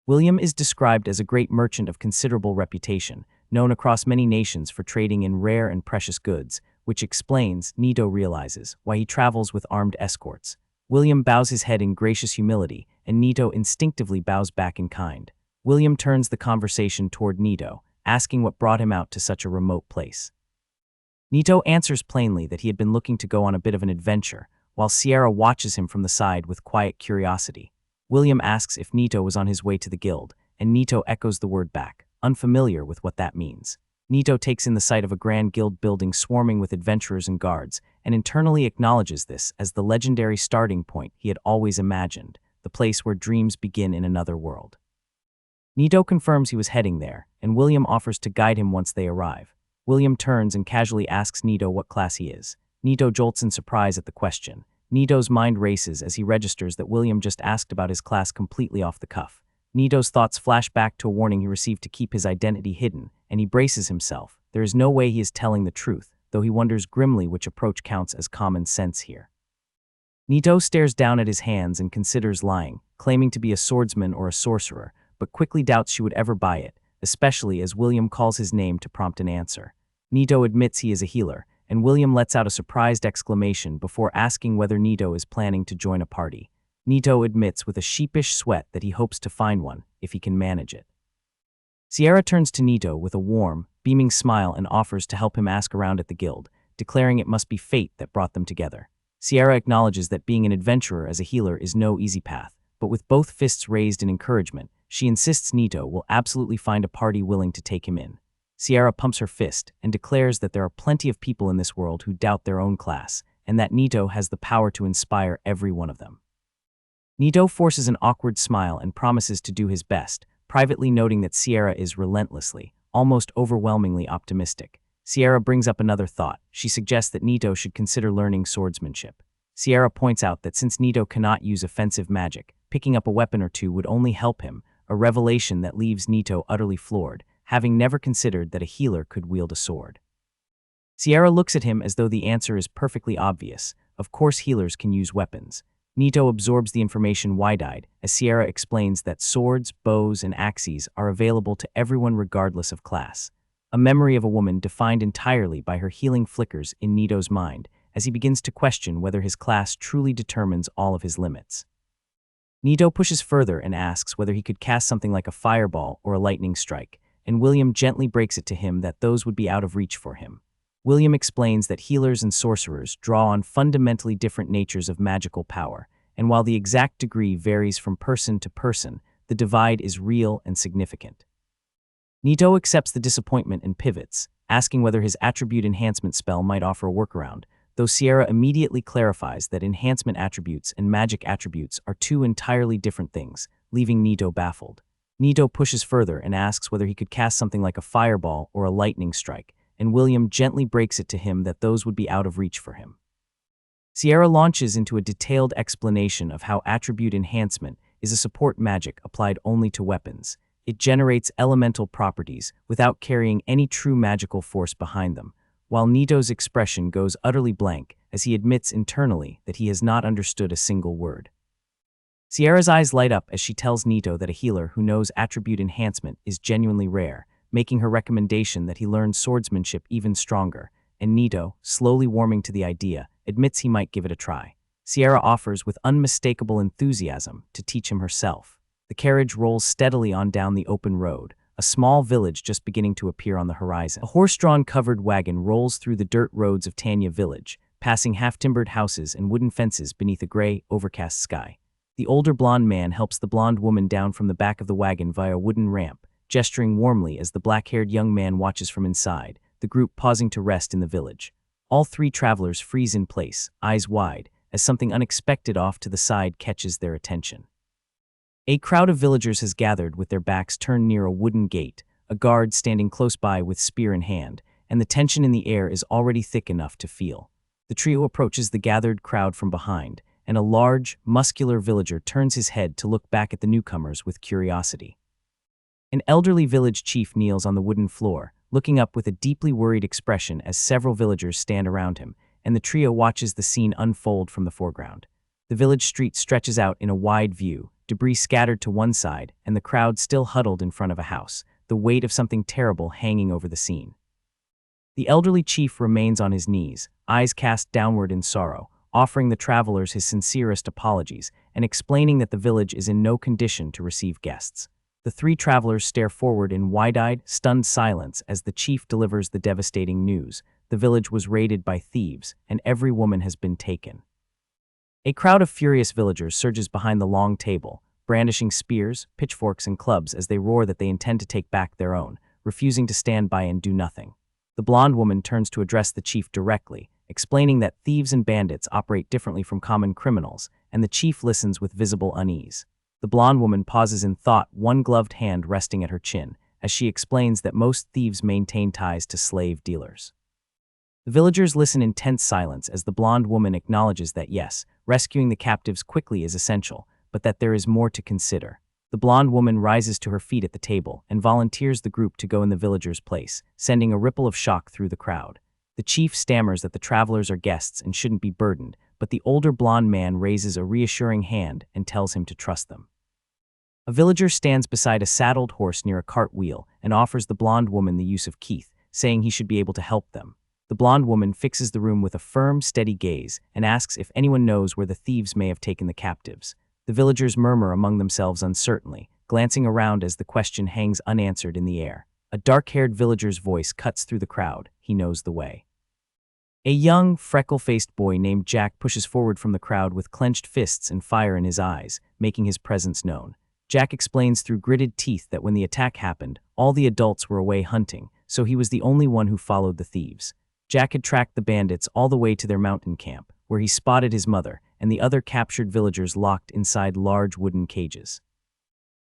William is described as a great merchant of considerable reputation, known across many nations for trading in rare and precious goods, which explains, Nito realizes, why he travels with armed escorts. William bows his head in gracious humility, and Nito instinctively bows back in kind. William turns the conversation toward Nito, asking what brought him out to such a remote place. Nito answers plainly that he had been looking to go on a bit of an adventure, while Sierra watches him from the side with quiet curiosity. William asks if Nito was on his way to the guild, and Nito echoes the word back, unfamiliar with what that means. Nito takes in the sight of a grand guild building swarming with adventurers and guards, and internally acknowledges this as the legendary starting point he had always imagined, the place where dreams begin in another world. Nito confirms he was heading there, and William offers to guide him once they arrive. William turns and casually asks Nito what class he is. Nito jolts in surprise at the question. Nito's mind races as he registers that William just asked about his class completely off the cuff. Nito's thoughts flash back to a warning he received to keep his identity hidden, and he braces himself. There is no way he is telling the truth, though he wonders grimly which approach counts as common sense here. Nito stares down at his hands and considers lying, claiming to be a swordsman or a sorcerer, but quickly doubts she would ever buy it, especially as William calls his name to prompt an answer. Nito admits he is a healer, and William lets out a surprised exclamation before asking whether Nito is planning to join a party. Nito admits with a sheepish sweat that he hopes to find one, if he can manage it. Sierra turns to Nito with a warm, beaming smile and offers to help him ask around at the guild, declaring it must be fate that brought them together. Sierra acknowledges that being an adventurer as a healer is no easy path, but with both fists raised in encouragement, she insists Nito will absolutely find a party willing to take him in. Sierra pumps her fist and declares that there are plenty of people in this world who doubt their own class, and that Nito has the power to inspire every one of them. Nito forces an awkward smile and promises to do his best, privately noting that Sierra is relentlessly, almost overwhelmingly optimistic. Sierra brings up another thought. She suggests that Nito should consider learning swordsmanship. Sierra points out that since Nito cannot use offensive magic, picking up a weapon or two would only help him, a revelation that leaves Nito utterly floored, having never considered that a healer could wield a sword. Sierra looks at him as though the answer is perfectly obvious. Of course healers can use weapons. Nito absorbs the information wide-eyed as Sierra explains that swords, bows, and axes are available to everyone regardless of class. A memory of a woman defined entirely by her healing flickers in Nito's mind as he begins to question whether his class truly determines all of his limits. Nito pushes further and asks whether he could cast something like a fireball or a lightning strike, and William gently breaks it to him that those would be out of reach for him. William explains that healers and sorcerers draw on fundamentally different natures of magical power, and while the exact degree varies from person to person, the divide is real and significant. Nito accepts the disappointment and pivots, asking whether his attribute enhancement spell might offer a workaround, though Sierra immediately clarifies that enhancement attributes and magic attributes are two entirely different things, leaving Nito baffled. Nito pushes further and asks whether he could cast something like a fireball or a lightning strike, and William gently breaks it to him that those would be out of reach for him. Sierra launches into a detailed explanation of how attribute enhancement is a support magic applied only to weapons. It generates elemental properties without carrying any true magical force behind them, while Nito's expression goes utterly blank as he admits internally that he has not understood a single word. Sierra's eyes light up as she tells Nito that a healer who knows attribute enhancement is genuinely rare, making her recommendation that he learn swordsmanship even stronger, and Nito, slowly warming to the idea, admits he might give it a try. Sierra offers with unmistakable enthusiasm to teach him herself. The carriage rolls steadily on down the open road, a small village just beginning to appear on the horizon. A horse-drawn covered wagon rolls through the dirt roads of Tanya village, passing half-timbered houses and wooden fences beneath a gray, overcast sky. The older blonde man helps the blonde woman down from the back of the wagon via a wooden ramp, gesturing warmly as the black-haired young man watches from inside, the group pausing to rest in the village. All three travelers freeze in place, eyes wide, as something unexpected off to the side catches their attention. A crowd of villagers has gathered with their backs turned near a wooden gate, a guard standing close by with spear in hand, and the tension in the air is already thick enough to feel. The trio approaches the gathered crowd from behind, and a large, muscular villager turns his head to look back at the newcomers with curiosity. An elderly village chief kneels on the wooden floor, looking up with a deeply worried expression as several villagers stand around him, and the trio watches the scene unfold from the foreground. The village street stretches out in a wide view, debris scattered to one side, and the crowd still huddled in front of a house, the weight of something terrible hanging over the scene. The elderly chief remains on his knees, eyes cast downward in sorrow, offering the travelers his sincerest apologies and explaining that the village is in no condition to receive guests. The three travelers stare forward in wide-eyed, stunned silence as the chief delivers the devastating news. The village was raided by thieves, and every woman has been taken. A crowd of furious villagers surges behind the long table, brandishing spears, pitchforks, and clubs as they roar that they intend to take back their own, refusing to stand by and do nothing. The blonde woman turns to address the chief directly, explaining that thieves and bandits operate differently from common criminals, and the chief listens with visible unease. The blonde woman pauses in thought, one gloved hand resting at her chin, as she explains that most thieves maintain ties to slave dealers. The villagers listen in tense silence as the blonde woman acknowledges that yes, rescuing the captives quickly is essential, but that there is more to consider. The blonde woman rises to her feet at the table and volunteers the group to go in the villagers' place, sending a ripple of shock through the crowd. The chief stammers that the travelers are guests and shouldn't be burdened, but the older blonde man raises a reassuring hand and tells him to trust them. A villager stands beside a saddled horse near a cart wheel and offers the blonde woman the use of Keith, saying he should be able to help them. The blonde woman fixes the room with a firm, steady gaze and asks if anyone knows where the thieves may have taken the captives. The villagers murmur among themselves uncertainly, glancing around as the question hangs unanswered in the air. A dark-haired villager's voice cuts through the crowd. He knows the way. A young, freckle-faced boy named Jack pushes forward from the crowd with clenched fists and fire in his eyes, making his presence known. Jack explains through gritted teeth that when the attack happened, all the adults were away hunting, so he was the only one who followed the thieves. Jack had tracked the bandits all the way to their mountain camp, where he spotted his mother and the other captured villagers locked inside large wooden cages.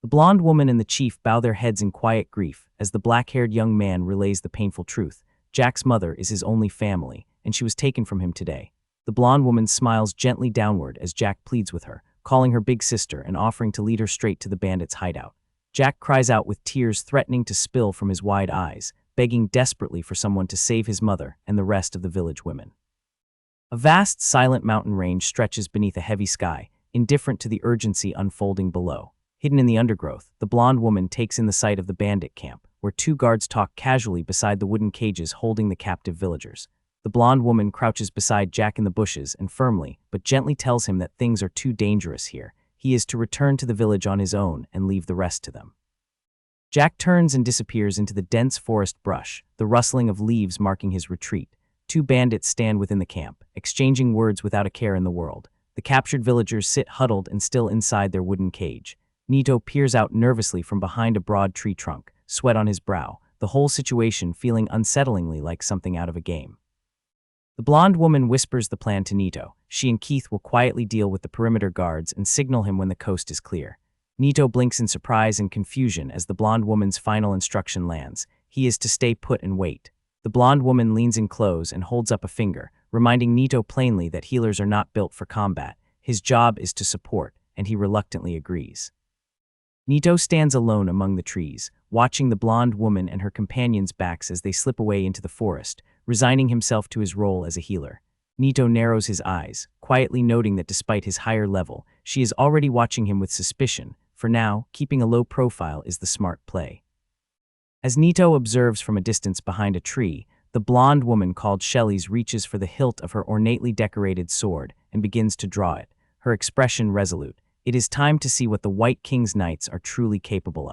The blonde woman and the chief bow their heads in quiet grief as the black-haired young man relays the painful truth. Jack's mother is his only family, and she was taken from him today. The blonde woman smiles gently downward as Jack pleads with her, calling her big sister and offering to lead her straight to the bandits' hideout. Jack cries out with tears threatening to spill from his wide eyes, begging desperately for someone to save his mother and the rest of the village women. A vast, silent mountain range stretches beneath a heavy sky, indifferent to the urgency unfolding below. Hidden in the undergrowth, the blonde woman takes in the sight of the bandit camp, where two guards talk casually beside the wooden cages holding the captive villagers. The blonde woman crouches beside Jack in the bushes and firmly, but gently tells him that things are too dangerous here. He is to return to the village on his own and leave the rest to them. Jack turns and disappears into the dense forest brush, the rustling of leaves marking his retreat. Two bandits stand within the camp, exchanging words without a care in the world. The captured villagers sit huddled and still inside their wooden cage. Nito peers out nervously from behind a broad tree trunk, sweat on his brow, the whole situation feeling unsettlingly like something out of a game. The blonde woman whispers the plan to Nito. She and Keith will quietly deal with the perimeter guards and signal him when the coast is clear. Nito blinks in surprise and confusion as the blonde woman's final instruction lands. He is to stay put and wait. The blonde woman leans in close and holds up a finger, reminding Nito plainly that healers are not built for combat. His job is to support, and he reluctantly agrees. Nito stands alone among the trees, watching the blonde woman and her companions' backs as they slip away into the forest, resigning himself to his role as a healer. Nito narrows his eyes, quietly noting that despite his higher level, she is already watching him with suspicion. For now, keeping a low profile is the smart play. As Nito observes from a distance behind a tree, the blonde woman called Shelley's reaches for the hilt of her ornately decorated sword and begins to draw it, her expression resolute. It is time to see what the White King's knights are truly capable of.